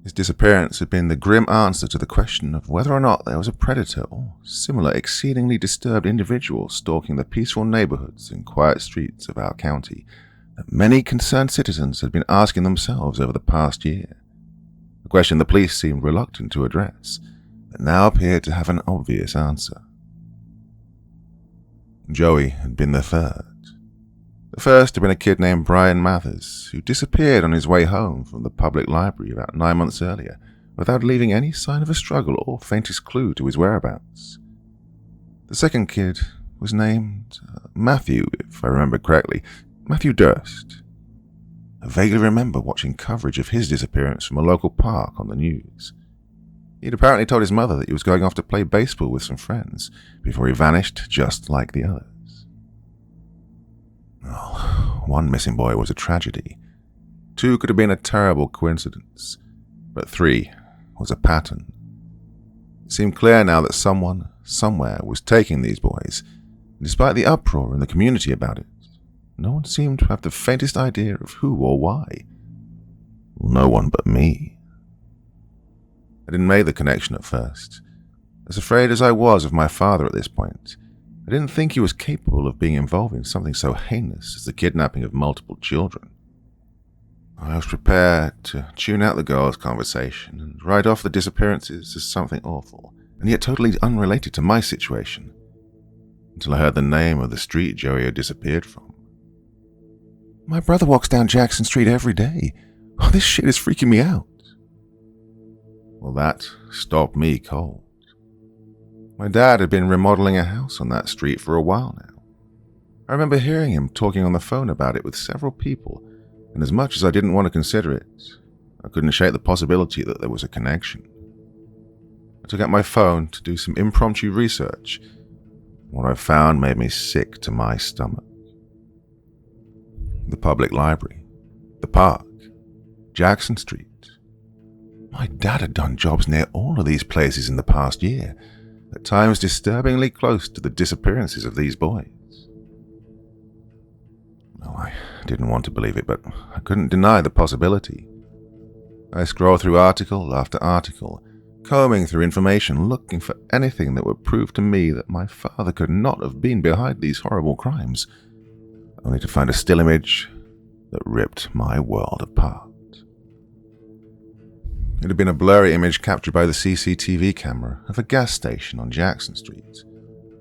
His disappearance had been the grim answer to the question of whether or not there was a predator or similar exceedingly disturbed individual stalking the peaceful neighborhoods and quiet streets of our county that many concerned citizens had been asking themselves over the past year, a question the police seemed reluctant to address, but now appeared to have an obvious answer. Joey had been the third. The first had been a kid named Brian Mathers, who disappeared on his way home from the public library about 9 months earlier, without leaving any sign of a struggle or faintest clue to his whereabouts. The second kid was named Matthew, if I remember correctly, Matthew Durst. I vaguely remember watching coverage of his disappearance from a local park on the news. He'd apparently told his mother that he was going off to play baseball with some friends before he vanished just like the others. Well, one missing boy was a tragedy. 2 could have been a terrible coincidence, but 3 was a pattern. It seemed clear now that someone, somewhere, was taking these boys, and despite the uproar in the community about it, no one seemed to have the faintest idea of who or why. Well, no one but me. I didn't make the connection at first. As afraid as I was of my father at this point, I didn't think he was capable of being involved in something so heinous as the kidnapping of multiple children. I was prepared to tune out the girls' conversation and write off the disappearances as something awful, and yet totally unrelated to my situation, until I heard the name of the street Joey had disappeared from. My brother walks down Jackson Street every day. Oh, this shit is freaking me out. Well, that stopped me cold. My dad had been remodeling a house on that street for a while now. I remember hearing him talking on the phone about it with several people, and as much as I didn't want to consider it, I couldn't shake the possibility that there was a connection. I took out my phone to do some impromptu research. What I found made me sick to my stomach. The public library, the park, Jackson Street. My dad had done jobs near all of these places in the past year, at times disturbingly close to the disappearances of these boys. Well, I didn't want to believe it, but I couldn't deny the possibility. I scrolled through article after article, combing through information, looking for anything that would prove to me that my father could not have been behind these horrible crimes, only to find a still image that ripped my world apart. It had been a blurry image captured by the CCTV camera of a gas station on Jackson Street,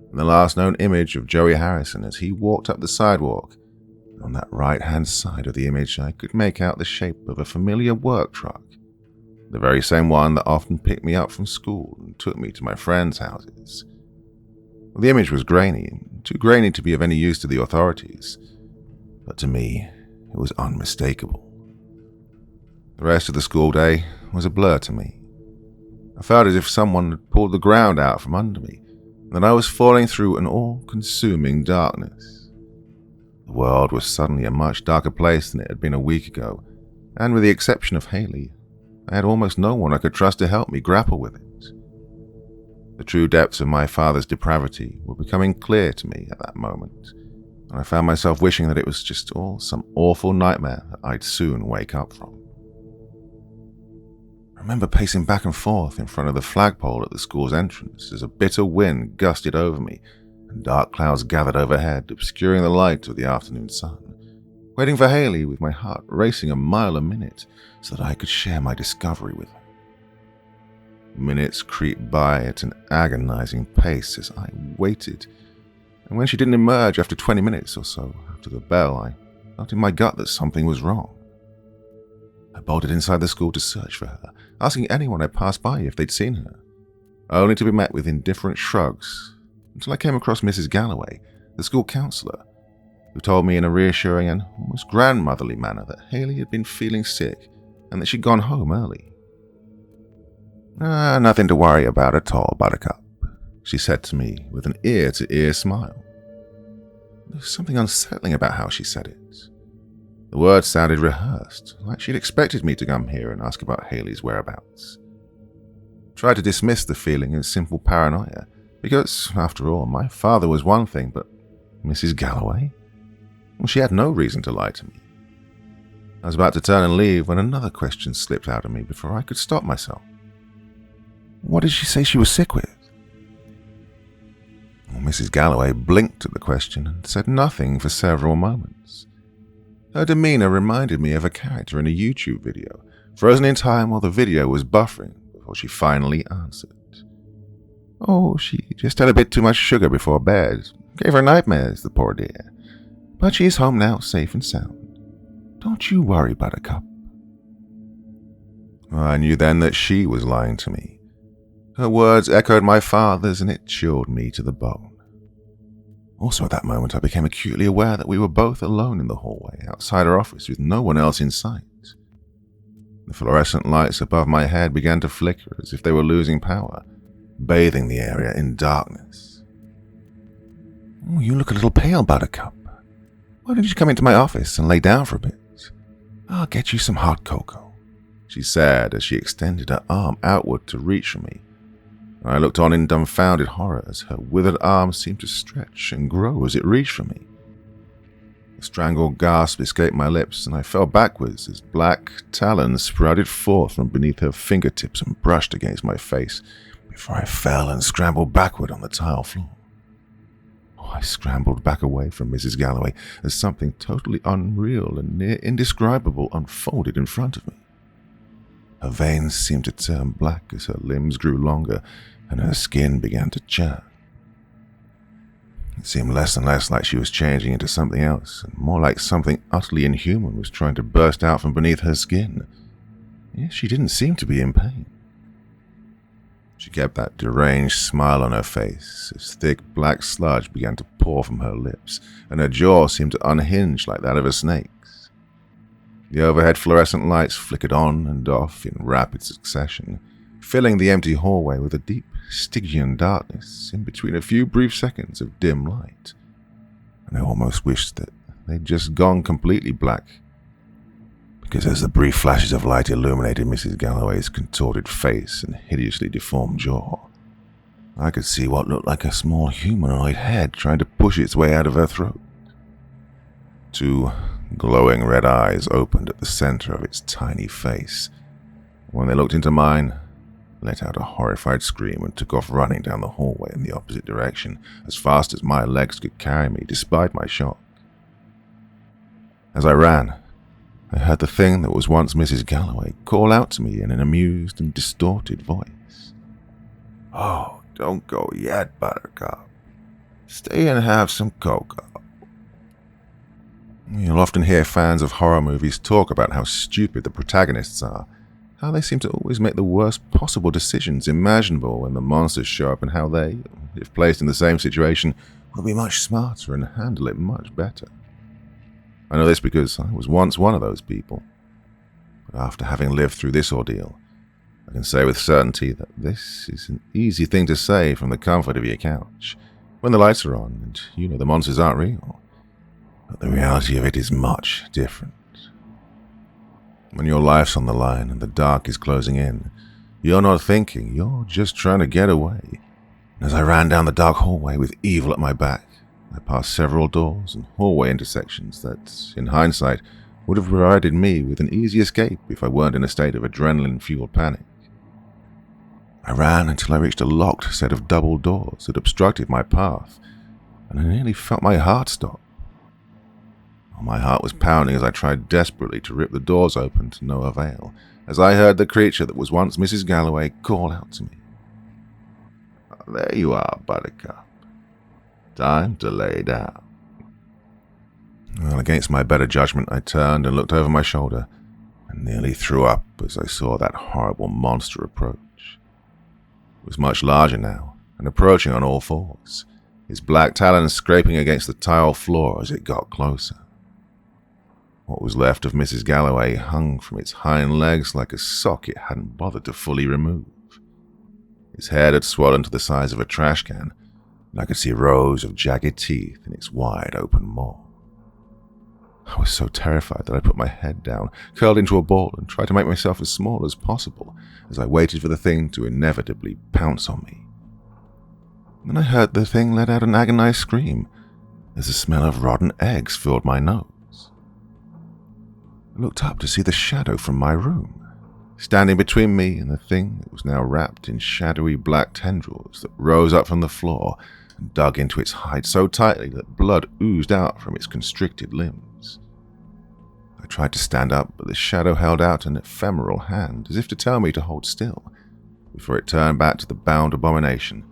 and the last known image of Joey Harrison as he walked up the sidewalk. On that right-hand side of the image, I could make out the shape of a familiar work truck, the very same one that often picked me up from school and took me to my friends' houses. The image was grainy, too grainy to be of any use to the authorities, but to me, it was unmistakable. The rest of the school day was a blur to me. I felt as if someone had pulled the ground out from under me, and that I was falling through an all-consuming darkness. The world was suddenly a much darker place than it had been a week ago, and with the exception of Haley, I had almost no one I could trust to help me grapple with it. The true depths of my father's depravity were becoming clear to me at that moment, and I found myself wishing that it was just all some awful nightmare that I'd soon wake up from. I remember pacing back and forth in front of the flagpole at the school's entrance as a bitter wind gusted over me and dark clouds gathered overhead, obscuring the light of the afternoon sun, waiting for Haley with my heart racing a mile a minute so that I could share my discovery with her. Minutes creeped by at an agonizing pace as I waited, and when she didn't emerge after 20 minutes or so after the bell, I felt in my gut that something was wrong. I bolted inside the school to search for her, asking anyone I passed by if they'd seen her, only to be met with indifferent shrugs until I came across Mrs. Galloway, the school counsellor, who told me in a reassuring and almost grandmotherly manner that Haley had been feeling sick and that she'd gone home early. Nothing to worry about at all, Buttercup, she said to me with an ear-to-ear smile. There was something unsettling about how she said it. The words sounded rehearsed, like she'd expected me to come here and ask about Haley's whereabouts. I tried to dismiss the feeling as simple paranoia, because, after all, my father was one thing, but Mrs. Galloway? Well, she had no reason to lie to me. I was about to turn and leave when another question slipped out of me before I could stop myself. What did she say she was sick with? Well, Mrs. Galloway blinked at the question and said nothing for several moments. Her demeanor reminded me of a character in a YouTube video, frozen in time while the video was buffering before she finally answered. Oh, she just had a bit too much sugar before bed. Gave her nightmares, the poor dear. But she's home now, safe and sound. Don't you worry, Buttercup. I knew then that she was lying to me. Her words echoed my father's, and it chilled me to the bone. Also at that moment, I became acutely aware that we were both alone in the hallway outside our office with no one else in sight. The fluorescent lights above my head began to flicker as if they were losing power, bathing the area in darkness. Oh, you look a little pale, Buttercup. Why don't you come into my office and lay down for a bit? I'll get you some hot cocoa, she said as she extended her arm outward to reach for me. I looked on in dumbfounded horror as her withered arm seemed to stretch and grow as it reached for me. A strangled gasp escaped my lips, and I fell backwards as black talons sprouted forth from beneath her fingertips and brushed against my face before I fell and scrambled backward on the tile floor. I scrambled back away from Mrs. Galloway as something totally unreal and near indescribable unfolded in front of me. Her veins seemed to turn black as her limbs grew longer and her skin began to churn. It seemed less and less like she was changing into something else, and more like something utterly inhuman was trying to burst out from beneath her skin. Yet she didn't seem to be in pain. She kept that deranged smile on her face as thick black sludge began to pour from her lips, and her jaw seemed to unhinge like that of a snake's. The overhead fluorescent lights flickered on and off in rapid succession, filling the empty hallway with a deep Stygian darkness in between a few brief seconds of dim light. And I almost wished that they'd just gone completely black, because as the brief flashes of light illuminated Mrs. Galloway's contorted face and hideously deformed jaw, I could see what looked like a small humanoid head trying to push its way out of her throat. Two glowing red eyes opened at the center of its tiny face. When they looked into mine, let out a horrified scream and took off running down the hallway in the opposite direction as fast as my legs could carry me despite my shock. As I ran, I heard the thing that was once Mrs. Galloway call out to me in an amused and distorted voice. Oh, don't go yet, Buttercup. Stay and have some cocoa. You'll often hear fans of horror movies talk about how stupid the protagonists are, how they seem to always make the worst possible decisions imaginable when the monsters show up, and how they, if placed in the same situation, will be much smarter and handle it much better. I know this because I was once one of those people. But after having lived through this ordeal, I can say with certainty that this is an easy thing to say from the comfort of your couch, when the lights are on and you know the monsters aren't real. But the reality of it is much different. When your life's on the line and the dark is closing in, you're not thinking, you're just trying to get away. And as I ran down the dark hallway with evil at my back, I passed several doors and hallway intersections that, in hindsight, would have provided me with an easy escape if I weren't in a state of adrenaline-fueled panic. I ran until I reached a locked set of double doors that obstructed my path, and I nearly felt my heart stop. My heart was pounding as I tried desperately to rip the doors open to no avail, as I heard the creature that was once Mrs. Galloway call out to me. Oh, there you are, Buttercup. Time to lay down. Well, against my better judgment, I turned and looked over my shoulder, and nearly threw up as I saw that horrible monster approach. It was much larger now, and approaching on all fours. his black talons scraping against the tile floor as it got closer. What was left of Mrs. Galloway hung from its hind legs like a sock it hadn't bothered to fully remove. Its head had swollen to the size of a trash can, and I could see rows of jagged teeth in its wide-open maw. I was so terrified that I put my head down, curled into a ball, and tried to make myself as small as possible as I waited for the thing to inevitably pounce on me. Then I heard the thing let out an agonized scream as the smell of rotten eggs filled my nose. I looked up to see the shadow from my room, standing between me and the thing that was now wrapped in shadowy black tendrils that rose up from the floor and dug into its hide so tightly that blood oozed out from its constricted limbs. I tried to stand up, but the shadow held out an ephemeral hand, as if to tell me to hold still, before it turned back to the bound abomination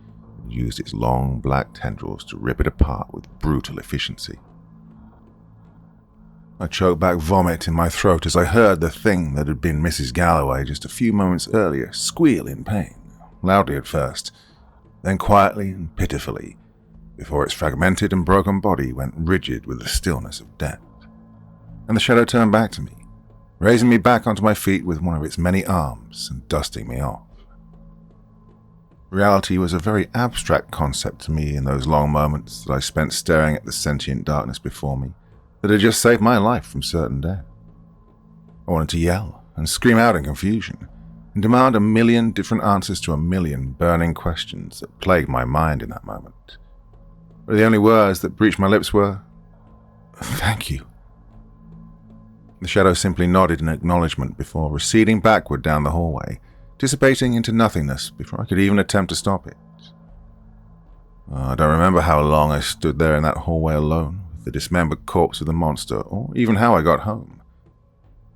and used its long black tendrils to rip it apart with brutal efficiency. I choked back vomit in my throat as I heard the thing that had been Mrs. Galloway just a few moments earlier squeal in pain, loudly at first, then quietly and pitifully, before its fragmented and broken body went rigid with the stillness of death. And the shadow turned back to me, raising me back onto my feet with one of its many arms and dusting me off. Reality was a very abstract concept to me in those long moments that I spent staring at the sentient darkness before me that had just saved my life from certain death. I wanted to yell and scream out in confusion and demand a million different answers to a million burning questions that plagued my mind in that moment. But the only words that breached my lips were, "Thank you." The shadow simply nodded in acknowledgement before receding backward down the hallway, dissipating into nothingness before I could even attempt to stop it. I don't remember how long I stood there in that hallway alone, with the dismembered corpse of the monster, or even how I got home.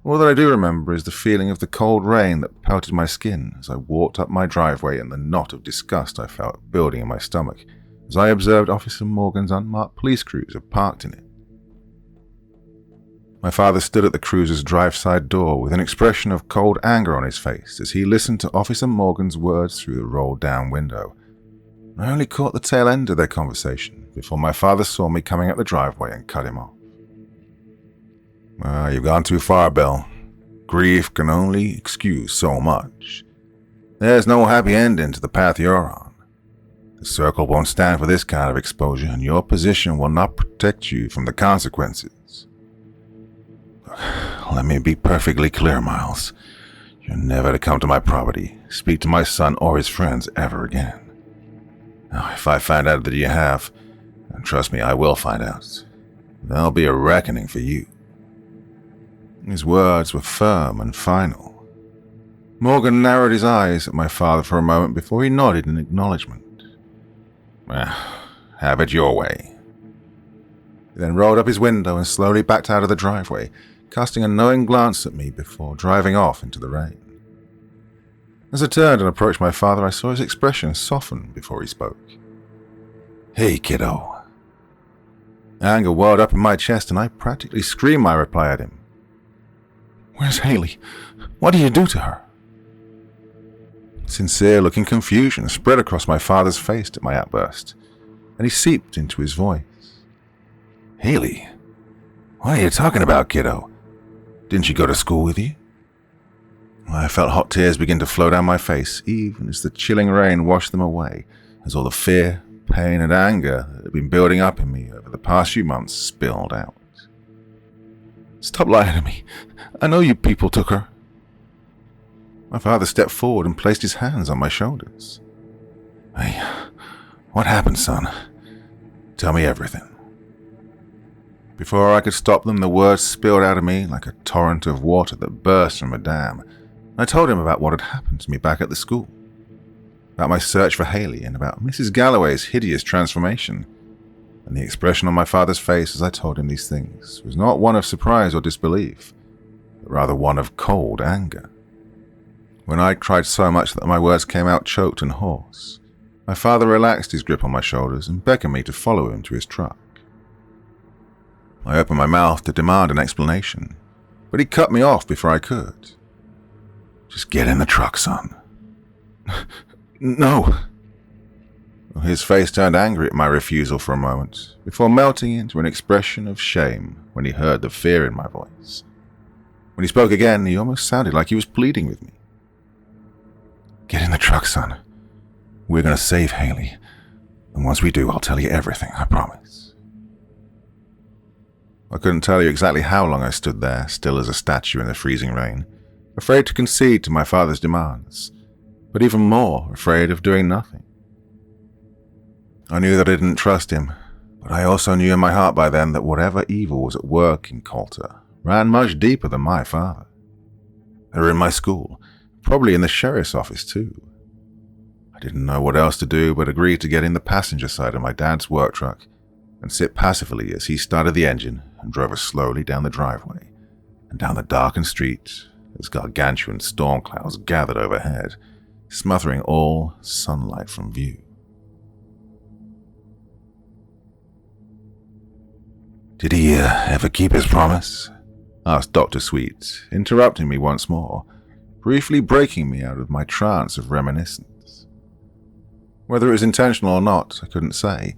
All that I do remember is the feeling of the cold rain that pelted my skin as I walked up my driveway and the knot of disgust I felt building in my stomach as I observed Officer Morgan's unmarked police cruiser parked in it. My father stood at the cruiser's drive-side door with an expression of cold anger on his face as he listened to Officer Morgan's words through the rolled-down window. I only caught the tail end of their conversation before my father saw me coming up the driveway and cut him off. You've gone too far, Bill. Grief can only excuse so much. There's no happy ending to the path you're on. The circle won't stand for this kind of exposure, and your position will not protect you from the consequences. Let me be perfectly clear, Miles. You're never to come to my property, speak to my son or his friends ever again. Now, if I find out that you have, and trust me, I will find out, there'll be a reckoning for you. His words were firm and final. Morgan narrowed his eyes at my father for a moment before he nodded in acknowledgement. Have it your way. He then rolled up his window and slowly backed out of the driveway, casting a knowing glance at me before driving off into the rain. As I turned and approached my father, I saw his expression soften before he spoke. "Hey, kiddo." Anger welled up in my chest and I practically screamed my reply at him. "Where's Haley? What did you do to her?" Sincere-looking confusion spread across my father's face at my outburst, and he seeped into his voice. "Haley? What are you talking about, kiddo? Didn't she go to school with you?" I felt hot tears begin to flow down my face, even as the chilling rain washed them away, as all the fear, pain, and anger that had been building up in me over the past few months spilled out. "Stop lying to me. I know you people took her." My father stepped forward and placed his hands on my shoulders. "Hey, what happened, son? Tell me everything." Before I could stop them, the words spilled out of me like a torrent of water that burst from a dam. I told him about what had happened to me back at the school, about my search for Haley, and about Mrs. Galloway's hideous transformation. And the expression on my father's face as I told him these things was not one of surprise or disbelief, but rather one of cold anger. When I cried so much that my words came out choked and hoarse, my father relaxed his grip on my shoulders and beckoned me to follow him to his truck. I opened my mouth to demand an explanation, but he cut me off before I could. "Just get in the truck, son." "No." his face turned angry at my refusal for a moment, before melting into an expression of shame when he heard the fear in my voice. When he spoke again, he almost sounded like he was pleading with me. "Get in the truck, son. We're going to save Haley. And once we do, I'll tell you everything, I promise." I couldn't tell you exactly how long I stood there, still as a statue in the freezing rain, afraid to concede to my father's demands, but even more afraid of doing nothing. I knew that I didn't trust him, but I also knew in my heart by then that whatever evil was at work in Coulter ran much deeper than my father. They were in my school, probably in the sheriff's office too. I didn't know what else to do but agree to get in the passenger side of my dad's work truck and sit passively as he started the engine and drove us slowly down the driveway and down the darkened street as gargantuan storm clouds gathered overhead, smothering all sunlight from view. "Did he ever keep his promise?" asked Dr. Sweet, interrupting me once more, briefly breaking me out of my trance of reminiscence. Whether it was intentional or not, I couldn't say,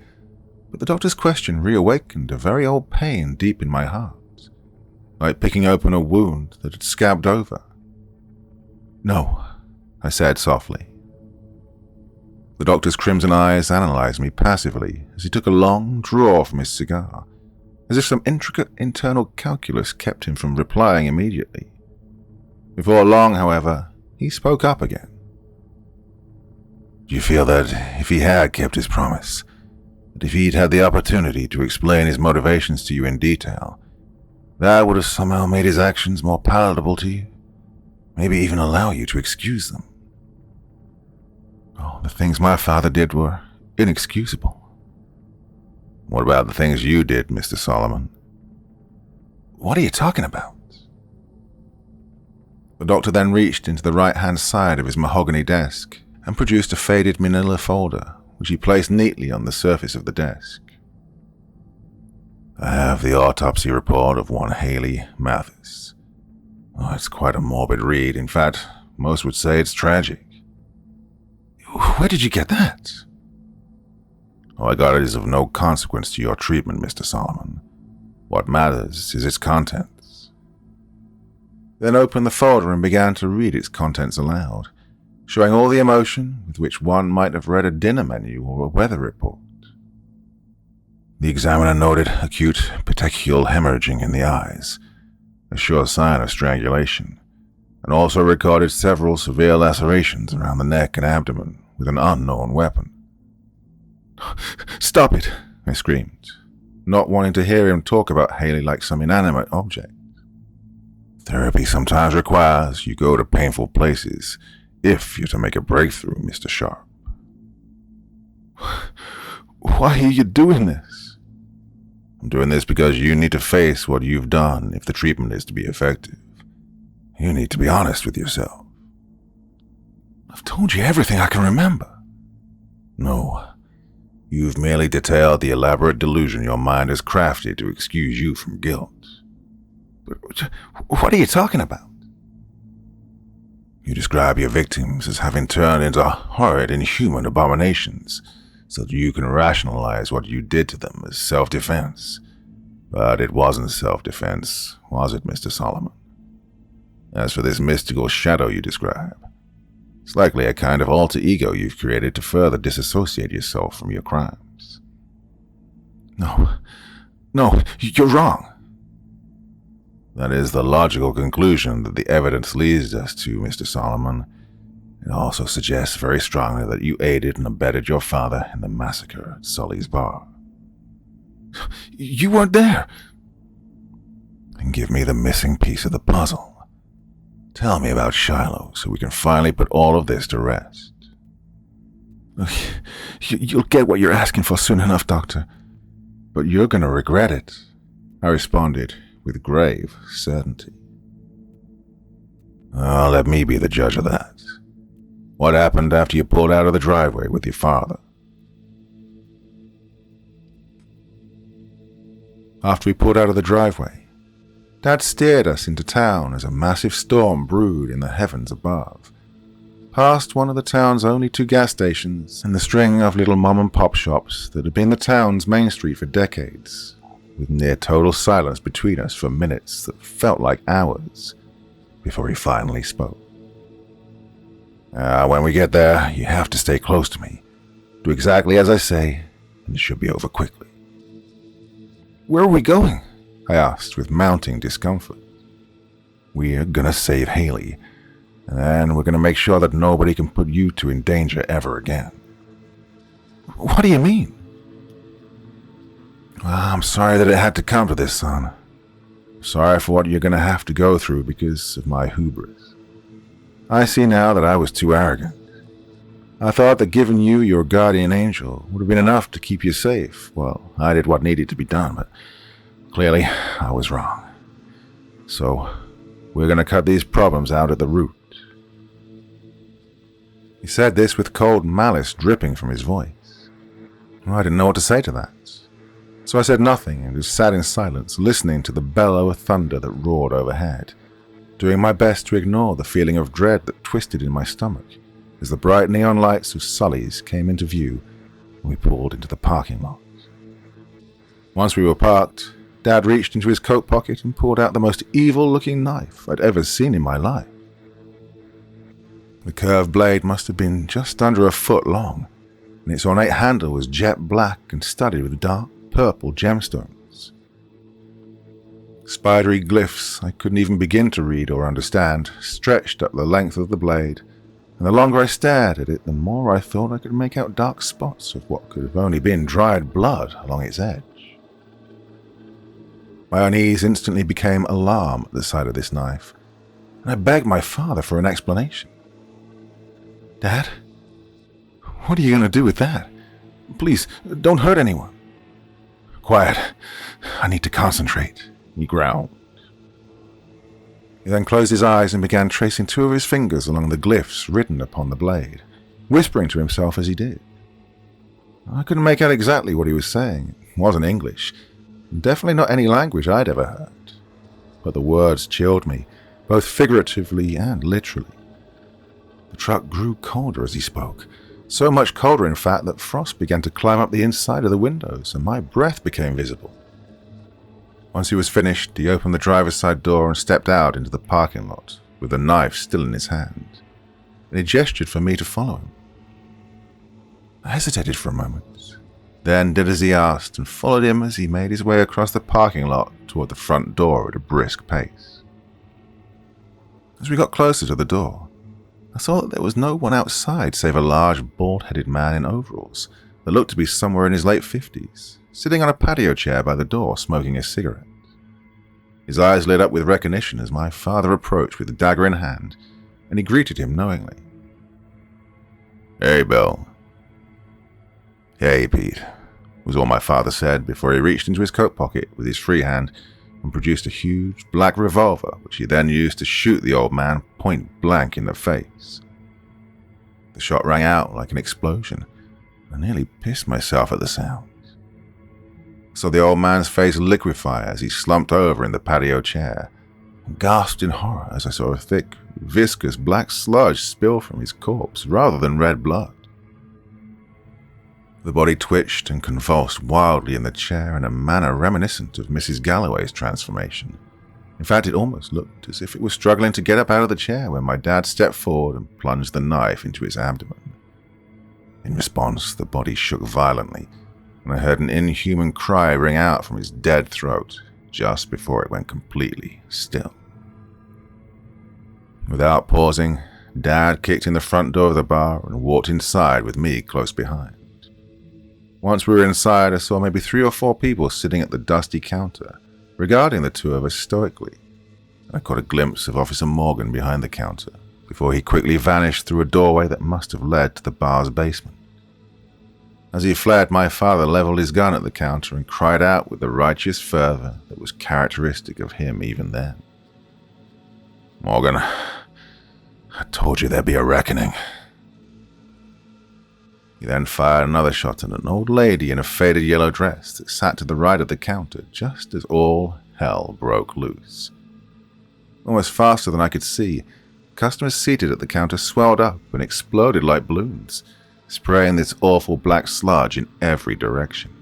but the doctor's question reawakened a very old pain deep in my heart, like picking open a wound that had scabbed over. "No," I said softly. The doctor's crimson eyes analyzed me passively as he took a long draw from his cigar, as if some intricate internal calculus kept him from replying immediately. Before long, however, he spoke up again. "Do you feel that if he had kept his promise, that if he'd had the opportunity to explain his motivations to you in detail, that would have somehow made his actions more palatable to you? Maybe even allow you to excuse them?" "Oh, the things my father did were inexcusable." "What about the things you did, Mr. Solomon?" "What are you talking about?" The doctor then reached into the right-hand side of his mahogany desk and produced a faded manila folder, which he placed neatly on the surface of the desk. "I have the autopsy report of one Haley Mathis. Oh, it's quite a morbid read. In fact, most would say it's tragic." "Where did you get that?" "Oh, I got it is of no consequence to your treatment, Mr. Solomon. What matters is its contents." Then opened the folder and began to read its contents aloud, showing all the emotion with which one might have read a dinner menu or a weather report. The examiner noted acute petechial hemorrhaging in the eyes, a sure sign of strangulation, and also recorded several severe lacerations around the neck and abdomen with an unknown weapon. "Stop it," I screamed, not wanting to hear him talk about Haley like some inanimate object. "Therapy sometimes requires you go to painful places if you're to make a breakthrough, Mr. Sharp." "Why are you doing this?" "I'm doing this because you need to face what you've done if the treatment is to be effective. You need to be honest with yourself." "I've told you everything I can remember." "No. You've merely detailed the elaborate delusion your mind has crafted to excuse you from guilt." "But what are you talking about?" "You describe your victims as having turned into horrid, inhuman abominations so that you can rationalize what you did to them as self-defense. But it wasn't self-defense, was it, Mr. Solomon? As for this mystical shadow you describe, it's likely a kind of alter ego you've created to further disassociate yourself from your crimes." No, you're wrong." "That is the logical conclusion that the evidence leads us to, Mr. Solomon. It also suggests very strongly that you aided and abetted your father in the massacre at Sully's bar." "You weren't there." "Then give me the missing piece of the puzzle. Tell me about Shilo so we can finally put all of this to rest." "You'll get what you're asking for soon enough, Doctor. But you're going to regret it," I responded with grave certainty. "Let me be the judge of that. What happened after you pulled out of the driveway with your father?" After we pulled out of the driveway, Dad steered us into town as a massive storm brewed in the heavens above, past one of the town's only 2 gas stations and the string of little mom-and-pop shops that had been the town's main street for decades, with near total silence between us for minutes that felt like hours, before he finally spoke. When we get there, you have to stay close to me. Do exactly as I say, and it should be over quickly. Where are we going? I asked with mounting discomfort. We're gonna save Haley, and then we're gonna make sure that nobody can put you two in danger ever again. What do you mean? I'm sorry that it had to come to this, son. Sorry for what you're gonna have to go through because of my hubris. I see now that I was too arrogant. I thought that giving you your guardian angel would have been enough to keep you safe. Well, I did what needed to be done, but clearly I was wrong. So, we're going to cut these problems out at the root. He said this with cold malice dripping from his voice. I didn't know what to say to that. So I said nothing and just sat in silence, listening to the bellow of thunder that roared overhead, doing my best to ignore the feeling of dread that twisted in my stomach as the bright neon lights of Sully's came into view and we pulled into the parking lot. Once we were parked, Dad reached into his coat pocket and pulled out the most evil-looking knife I'd ever seen in my life. The curved blade must have been just under a foot long, and its ornate handle was jet black and studded with dark purple gemstones. Spidery glyphs I couldn't even begin to read or understand stretched up the length of the blade, and the longer I stared at it, the more I thought I could make out dark spots of what could have only been dried blood along its edge. My unease instantly became alarm at the sight of this knife, and I begged my father for an explanation. Dad, what are you going to do with that? Please, don't hurt anyone. Quiet, I need to concentrate, he growled. He then closed his eyes and began tracing 2 of his fingers along the glyphs written upon the blade, whispering to himself as he did. I couldn't make out exactly what he was saying. It wasn't English. Definitely not any language I'd ever heard. But the words chilled me, both figuratively and literally. The truck grew colder as he spoke, so much colder in fact that frost began to climb up the inside of the windows and my breath became visible. Once he was finished, he opened the driver's side door and stepped out into the parking lot with the knife still in his hand, and he gestured for me to follow him. I hesitated for a moment, then did as he asked and followed him as he made his way across the parking lot toward the front door at a brisk pace. As we got closer to the door, I saw that there was no one outside save a large, bald-headed man in overalls that looked to be somewhere in his late 50s, sitting on a patio chair by the door smoking a cigarette. His eyes lit up with recognition as my father approached with a dagger in hand, and he greeted him knowingly. "Hey, Bill." "Hey, Pete," was all my father said before he reached into his coat pocket with his free hand and produced a huge black revolver which he then used to shoot the old man point blank in the face. The shot rang out like an explosion. I nearly pissed myself at the sound. I saw the old man's face liquefy as he slumped over in the patio chair, and gasped in horror as I saw a thick, viscous black sludge spill from his corpse rather than red blood. The body twitched and convulsed wildly in the chair in a manner reminiscent of Mrs. Galloway's transformation. In fact, it almost looked as if it was struggling to get up out of the chair when my dad stepped forward and plunged the knife into its abdomen. In response, the body shook violently, and I heard an inhuman cry ring out from his dead throat just before it went completely still. Without pausing, Dad kicked in the front door of the bar and walked inside with me close behind. Once we were inside, I saw maybe 3 or 4 people sitting at the dusty counter, regarding the 2 of us stoically. I caught a glimpse of Officer Morgan behind the counter, before he quickly vanished through a doorway that must have led to the bar's basement. As he fled, my father leveled his gun at the counter and cried out with the righteous fervor that was characteristic of him even then. "Morgan, I told you there'd be a reckoning." He then fired another shot at an old lady in a faded yellow dress that sat to the right of the counter just as all hell broke loose. Almost faster than I could see, customers seated at the counter swelled up and exploded like balloons, spraying this awful black sludge in every direction.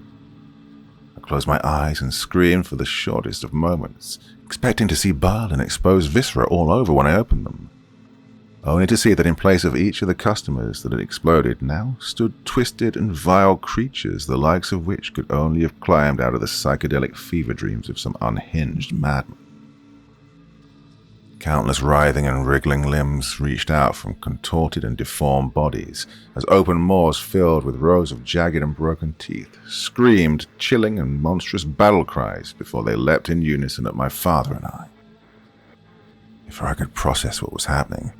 I closed my eyes and screamed for the shortest of moments, expecting to see blood and exposed viscera all over when I opened them, only to see that in place of each of the customers that had exploded now stood twisted and vile creatures the likes of which could only have climbed out of the psychedelic fever dreams of some unhinged madman. Countless writhing and wriggling limbs reached out from contorted and deformed bodies as open maws filled with rows of jagged and broken teeth screamed chilling and monstrous battle cries before they leapt in unison at my father and I. Before I could process what was happening,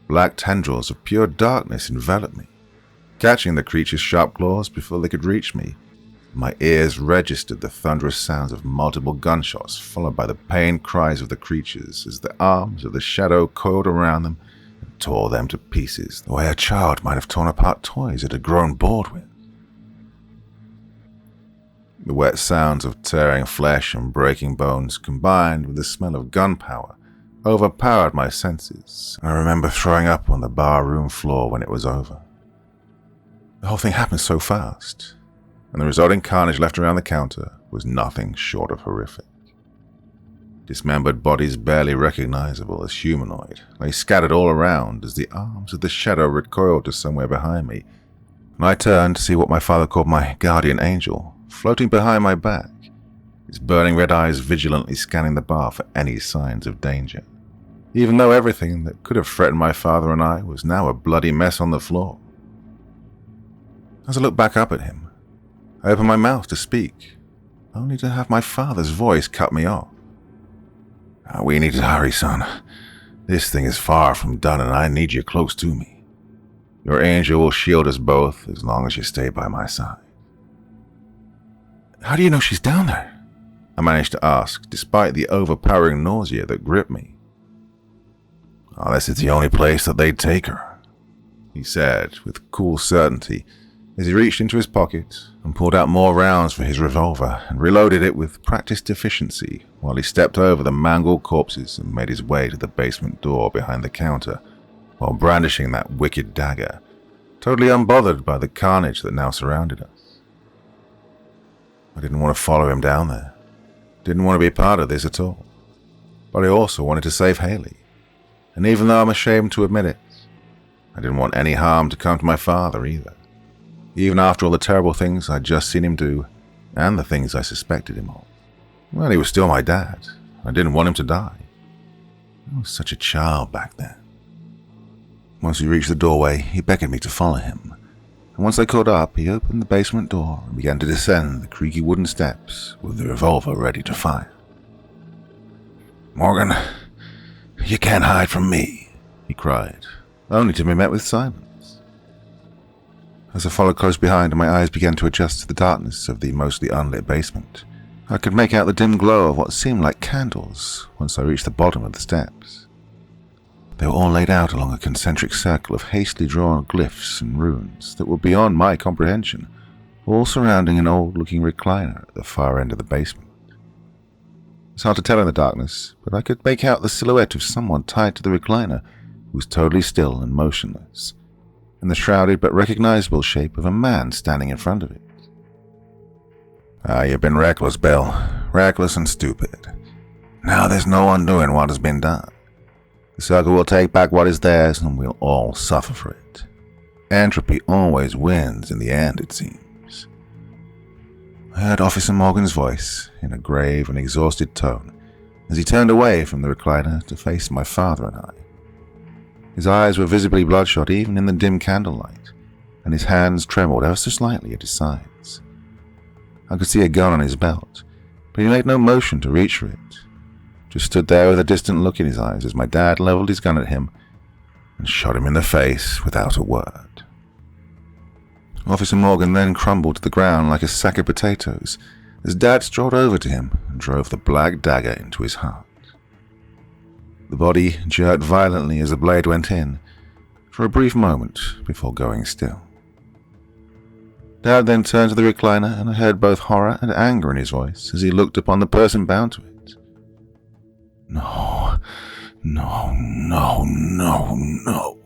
black tendrils of pure darkness enveloped me, catching the creature's sharp claws before they could reach me. My ears registered the thunderous sounds of multiple gunshots, followed by the pained cries of the creatures as the arms of the shadow coiled around them and tore them to pieces, the way a child might have torn apart toys it had grown bored with. The wet sounds of tearing flesh and breaking bones, combined with the smell of gunpowder, overpowered my senses. I remember throwing up on the barroom floor when it was over. The whole thing happened so fast, and the resulting carnage left around the counter was nothing short of horrific. Dismembered bodies barely recognizable as humanoid lay scattered all around as the arms of the shadow recoiled to somewhere behind me, and I turned to see what my father called my guardian angel floating behind my back, his burning red eyes vigilantly scanning the bar for any signs of danger, even though everything that could have threatened my father and I was now a bloody mess on the floor. As I looked back up at him, I opened my mouth to speak, only to have my father's voice cut me off. We need to hurry, son. This thing is far from done and I need you close to me. Your angel will shield us both as long as you stay by my side. How do you know she's down there? I managed to ask, despite the overpowering nausea that gripped me. This is the only place that they'd take her, he said with cool certainty as he reached into his pocket and pulled out more rounds for his revolver and reloaded it with practiced efficiency while he stepped over the mangled corpses and made his way to the basement door behind the counter while brandishing that wicked dagger, totally unbothered by the carnage that now surrounded us. I didn't want to follow him down there. Didn't want to be part of this at all. But I also wanted to save Haley. And even though I'm ashamed to admit it, I didn't want any harm to come to my father either. Even after all the terrible things I'd just seen him do, and the things I suspected him of. Well, he was still my dad. I didn't want him to die. I was such a child back then. Once we reached the doorway, he beckoned me to follow him. And once I caught up, he opened the basement door and began to descend the creaky wooden steps with the revolver ready to fire. "Morgan, you can't hide from me," he cried, only to be met with silence. As I followed close behind and my eyes began to adjust to the darkness of the mostly unlit basement, I could make out the dim glow of what seemed like candles once I reached the bottom of the steps. They were all laid out along a concentric circle of hastily drawn glyphs and runes that were beyond my comprehension, all surrounding an old-looking recliner at the far end of the basement. It's hard to tell in the darkness, but I could make out the silhouette of someone tied to the recliner who was totally still and motionless, and the shrouded but recognizable shape of a man standing in front of it. You've been reckless, Bill. Reckless and stupid. Now there's no undoing what has been done. The circle will take back what is theirs, and we'll all suffer for it. Entropy always wins in the end, it seems. I heard Officer Morgan's voice in a grave and exhausted tone as he turned away from the recliner to face my father and I. His eyes were visibly bloodshot even in the dim candlelight, and his hands trembled ever so slightly at his sides. I could see a gun on his belt, but he made no motion to reach for it. Just stood there with a distant look in his eyes as my dad leveled his gun at him and shot him in the face without a word. Officer Morgan then crumbled to the ground like a sack of potatoes as Dad strolled over to him and drove the black dagger into his heart. The body jerked violently as the blade went in, for a brief moment before going still. Dad then turned to the recliner and I heard both horror and anger in his voice as he looked upon the person bound to it. No, no, no, no.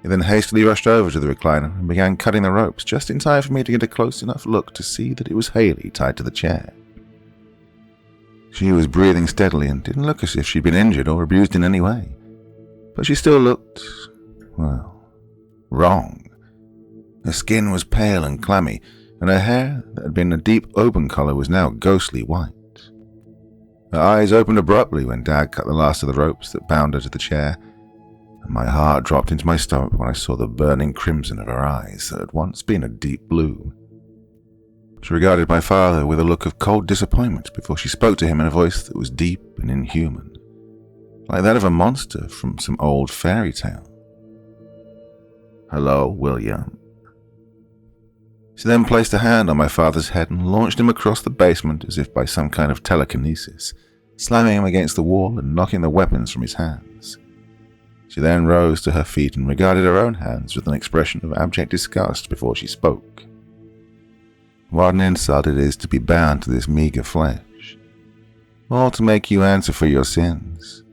He then hastily rushed over to the recliner and began cutting the ropes just in time for me to get a close enough look to see that it was Haley tied to the chair. She was breathing steadily and didn't look as if she'd been injured or abused in any way. But she still looked, well, wrong. Her skin was pale and clammy, and her hair, that had been a deep auburn color, was now ghostly white. Her eyes opened abruptly when Dad cut the last of the ropes that bound her to the chair, and my heart dropped into my stomach when I saw the burning crimson of her eyes that had once been a deep blue. She regarded my father with a look of cold disappointment before she spoke to him in a voice that was deep and inhuman, like that of a monster from some old fairy tale. "Hello, William." She then placed a hand on my father's head and launched him across the basement as if by some kind of telekinesis, slamming him against the wall and knocking the weapons from his hands. She then rose to her feet and regarded her own hands with an expression of abject disgust before she spoke. "What an insult it is to be bound to this meager flesh, all to make you answer for your sins.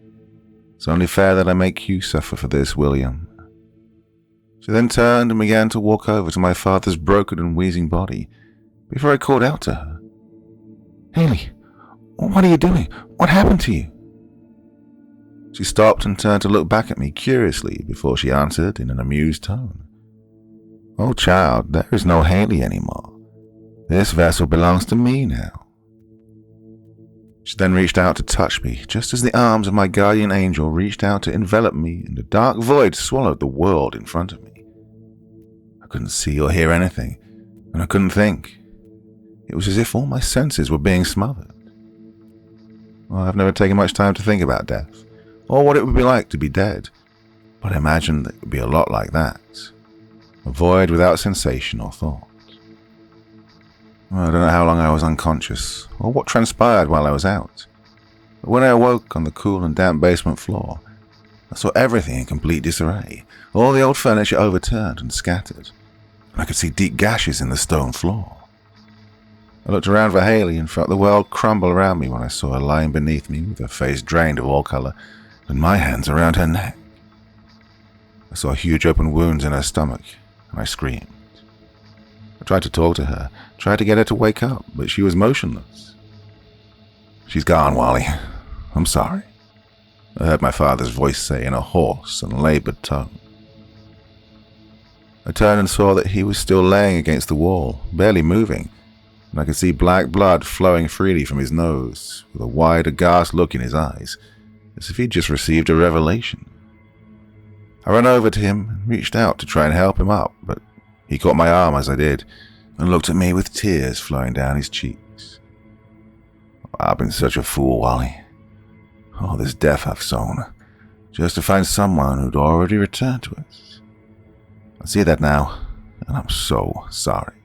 It's only fair that I make you suffer for this, William." She then turned and began to walk over to my father's broken and wheezing body before I called out to her, "Haley, what are you doing? What happened to you?" She stopped and turned to look back at me curiously before she answered in an amused tone, "Oh, child, there is no Haley anymore. This vessel belongs to me now." She then reached out to touch me, just as the arms of my guardian angel reached out to envelop me, and a dark void swallowed the world in front of me. I couldn't see or hear anything, and I couldn't think. It was as if all my senses were being smothered. Well, I've never taken much time to think about death, or what it would be like to be dead, but I imagined it would be a lot like that. A void without sensation or thought. Well, I don't know how long I was unconscious, or what transpired while I was out, but when I awoke on the cool and damp basement floor, I saw everything in complete disarray, all the old furniture overturned and scattered, and I could see deep gashes in the stone floor. I looked around for Haley and felt the world crumble around me when I saw her lying beneath me with her face drained of all color and my hands around her neck. I saw huge open wounds in her stomach, and I screamed. I tried to talk to her, tried to get her to wake up, but she was motionless. "She's gone, Wally. I'm sorry," I heard my father's voice say in a hoarse and labored tone. I turned and saw that he was still laying against the wall, barely moving, and I could see black blood flowing freely from his nose, with a wide, aghast look in his eyes, as if he'd just received a revelation. I ran over to him and reached out to try and help him up, but he caught my arm as I did, and looked at me with tears flowing down his cheeks. "I've been such a fool, Wally. All this death I've sown, just to find someone who'd already returned to us. I see that now, and I'm so sorry."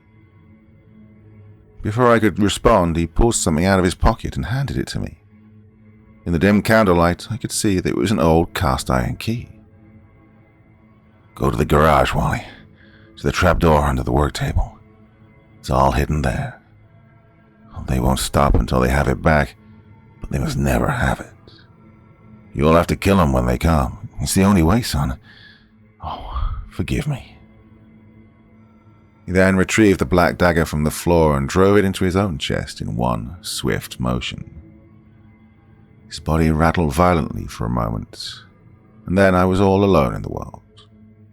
Before I could respond, he pulled something out of his pocket and handed it to me. In the dim candlelight, I could see that it was an old cast-iron key. "Go to the garage, Wally, to the trapdoor under the work table. It's all hidden there. They won't stop until they have it back, but they must never have it. You'll have to kill them when they come. It's the only way, son. Oh, forgive me." He then retrieved the black dagger from the floor and drove it into his own chest in one swift motion. His body rattled violently for a moment, and then I was all alone in the world.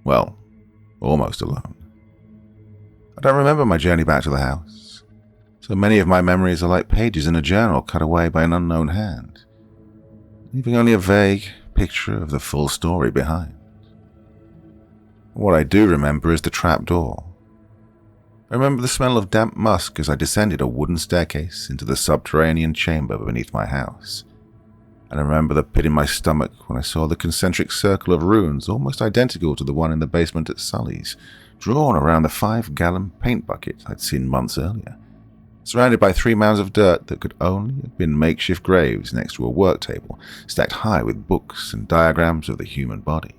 Well, almost alone. I don't remember my journey back to the house. So many of my memories are like pages in a journal cut away by an unknown hand, leaving only a vague picture of the full story behind. What I do remember is the trapdoor. I remember the smell of damp musk as I descended a wooden staircase into the subterranean chamber beneath my house. And I remember the pit in my stomach when I saw the concentric circle of runes almost identical to the one in the basement at Sully's, drawn around the 5-gallon paint bucket I'd seen months earlier, surrounded by 3 mounds of dirt that could only have been makeshift graves next to a work table stacked high with books and diagrams of the human body,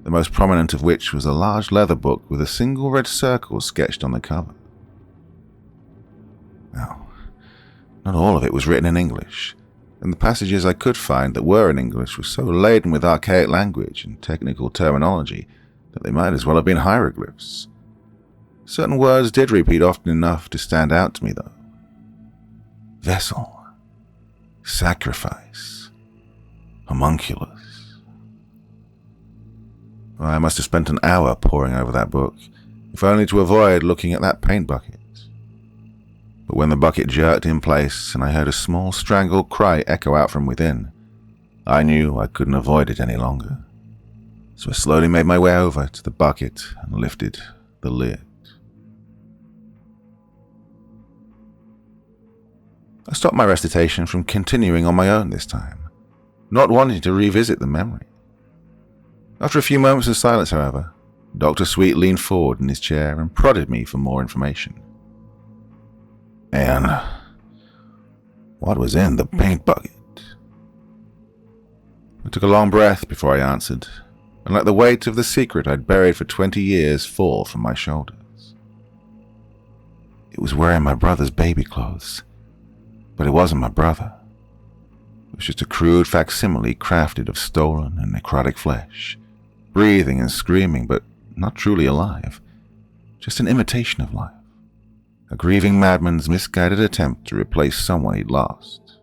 the most prominent of which was a large leather book with a single red circle sketched on the cover. Now, not all of it was written in English. and the passages I could find that were in English were so laden with archaic language and technical terminology that they might as well have been hieroglyphs. Certain words did repeat often enough to stand out to me, though. Vessel, sacrifice, homunculus. I must have spent an hour poring over that book, if only to avoid looking at that paint bucket. But when the bucket jerked in place and I heard a small strangled cry echo out from within, I knew I couldn't avoid it any longer. So I slowly made my way over to the bucket and lifted the lid. I stopped my recitation from continuing on my own this time, not wanting to revisit the memory. After a few moments of silence, however, Dr. Sweet leaned forward in his chair and prodded me for more information. And what was in the paint bucket? I took a long breath before I answered, and let the weight of the secret I'd buried for 20 years fall from my shoulders. It was wearing my brother's baby clothes, but it wasn't my brother. It was just a crude facsimile crafted of stolen and necrotic flesh, breathing and screaming, but not truly alive, just an imitation of life. A grieving madman's misguided attempt to replace someone he'd lost.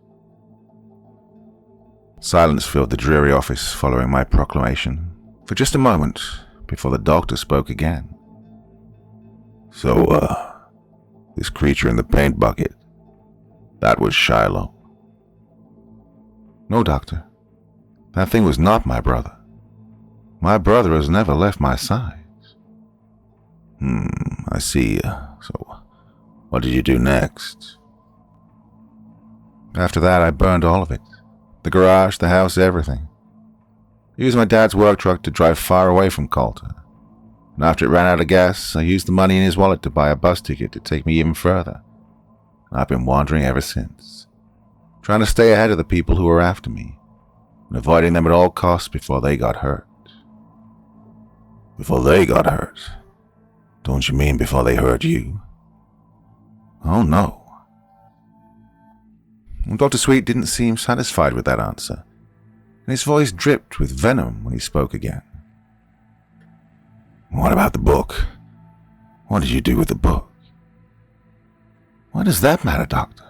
Silence filled the dreary office following my proclamation, for just a moment before the doctor spoke again. So, this creature in the paint bucket, that was Shilo. No, doctor. That thing was not my brother. My brother has never left my side. I see. So, what did you do next? After that, I burned all of it. The garage, the house, everything. I used my dad's work truck to drive far away from Calder. And after it ran out of gas, I used the money in his wallet to buy a bus ticket to take me even further. And I've been wandering ever since, trying to stay ahead of the people who were after me, and avoiding them at all costs before they got hurt. Before they got hurt? Don't you mean before they hurt you? Oh no. Dr. Sweet didn't seem satisfied with that answer, and his voice dripped with venom when he spoke again. What about the book? What did you do with the book? Why does that matter, Doctor?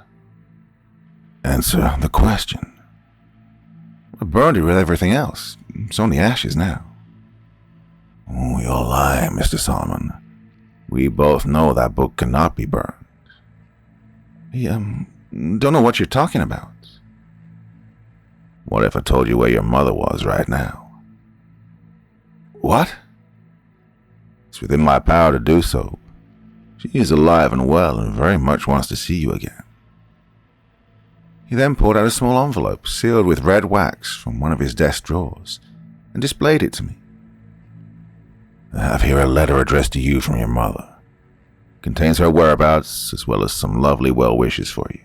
Answer the question. I burned it with everything else. It's only ashes now. Oh, you're lying, Mr. Solomon. We both know that book cannot be burned. Don't know what you're talking about. What if I told you where your mother was right now? What? It's within my power to do so. She is alive and well and very much wants to see you again. He then pulled out a small envelope sealed with red wax from one of his desk drawers and displayed it to me. I have here a letter addressed to you from your mother. It contains her whereabouts as well as some lovely well wishes for you.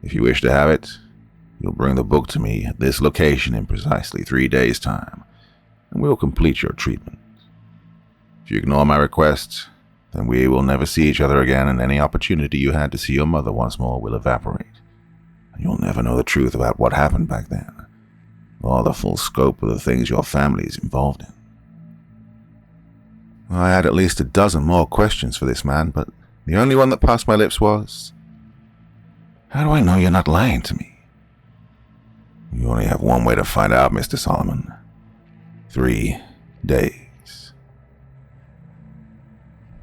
If you wish to have it, you'll bring the book to me at this location in precisely 3 days' time, and we'll complete your treatment. If you ignore my request, then we will never see each other again, and any opportunity you had to see your mother once more will evaporate. And you'll never know the truth about what happened back then, or the full scope of the things your family is involved in. I had at least a dozen more questions for this man, but the only one that passed my lips was, how do I know you're not lying to me? You only have one way to find out, Mr. Solomon. 3 days.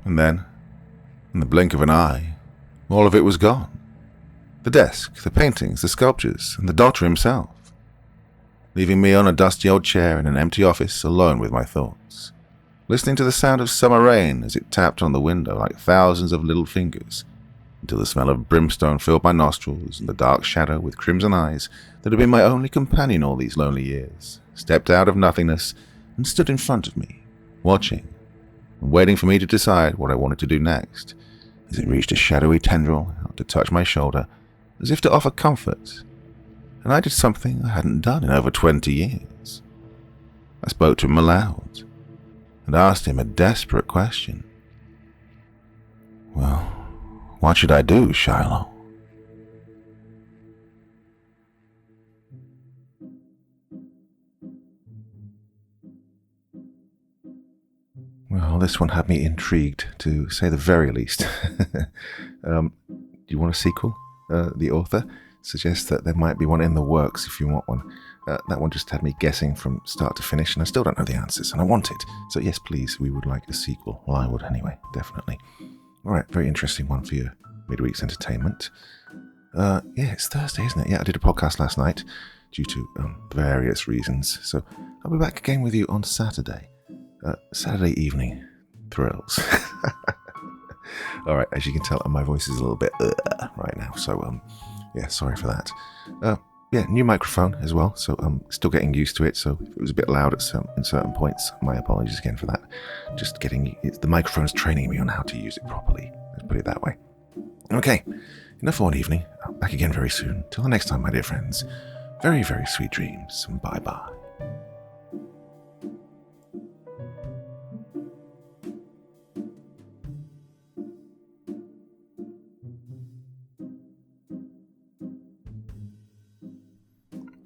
And then, in the blink of an eye, all of it was gone. The desk, the paintings, the sculptures, and the doctor himself, leaving me on a dusty old chair in an empty office alone with my thoughts, listening to the sound of summer rain as it tapped on the window like thousands of little fingers, until the smell of brimstone filled my nostrils and the dark shadow with crimson eyes that had been my only companion all these lonely years stepped out of nothingness and stood in front of me, watching and waiting for me to decide what I wanted to do next, as it reached a shadowy tendril out to touch my shoulder as if to offer comfort, and I did something I hadn't done in over 20 years. I spoke to him aloud and asked him a desperate question. Well, what should I do, Shilo? this one had me intrigued, to say the very least. Do you want a sequel? The author suggests that there might be one in the works if you want one. That one just had me guessing from start to finish, and I still don't know the answers, and I want it. So yes, please, we would like a sequel. Well, I would anyway, definitely. All right, very interesting one for your midweek's entertainment. Yeah, it's Thursday, isn't it? Yeah, I did a podcast last night due to various reasons. So I'll be back again with you on Saturday. Saturday evening thrills. All right, as you can tell, my voice is a little bit right now. So, yeah, sorry for that. Yeah, new microphone as well. So I'm still getting used to it. So if it was a bit loud in certain points, my apologies again for that. Just the microphone's training me on how to use it properly. Let's put it that way. Okay, enough for one evening. I'll be back again very soon. Till the next time, my dear friends. Very, very sweet dreams, and bye-bye.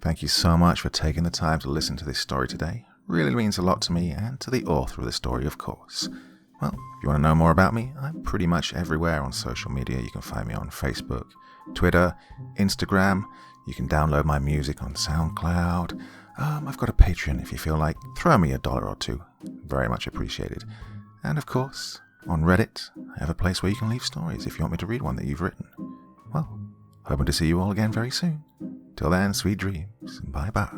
Thank you so much for taking the time to listen to this story today. Really means a lot to me and to the author of the story, of course. Well, if you want to know more about me, I'm pretty much everywhere on social media. You can find me on Facebook, Twitter, Instagram. You can download my music on SoundCloud. I've got a Patreon if you feel like. Throw me $1 or $2. Very much appreciated. And of course, on Reddit, I have a place where you can leave stories if you want me to read one that you've written. Well, hoping to see you all again very soon. Till then, sweet dreams. Bye-bye.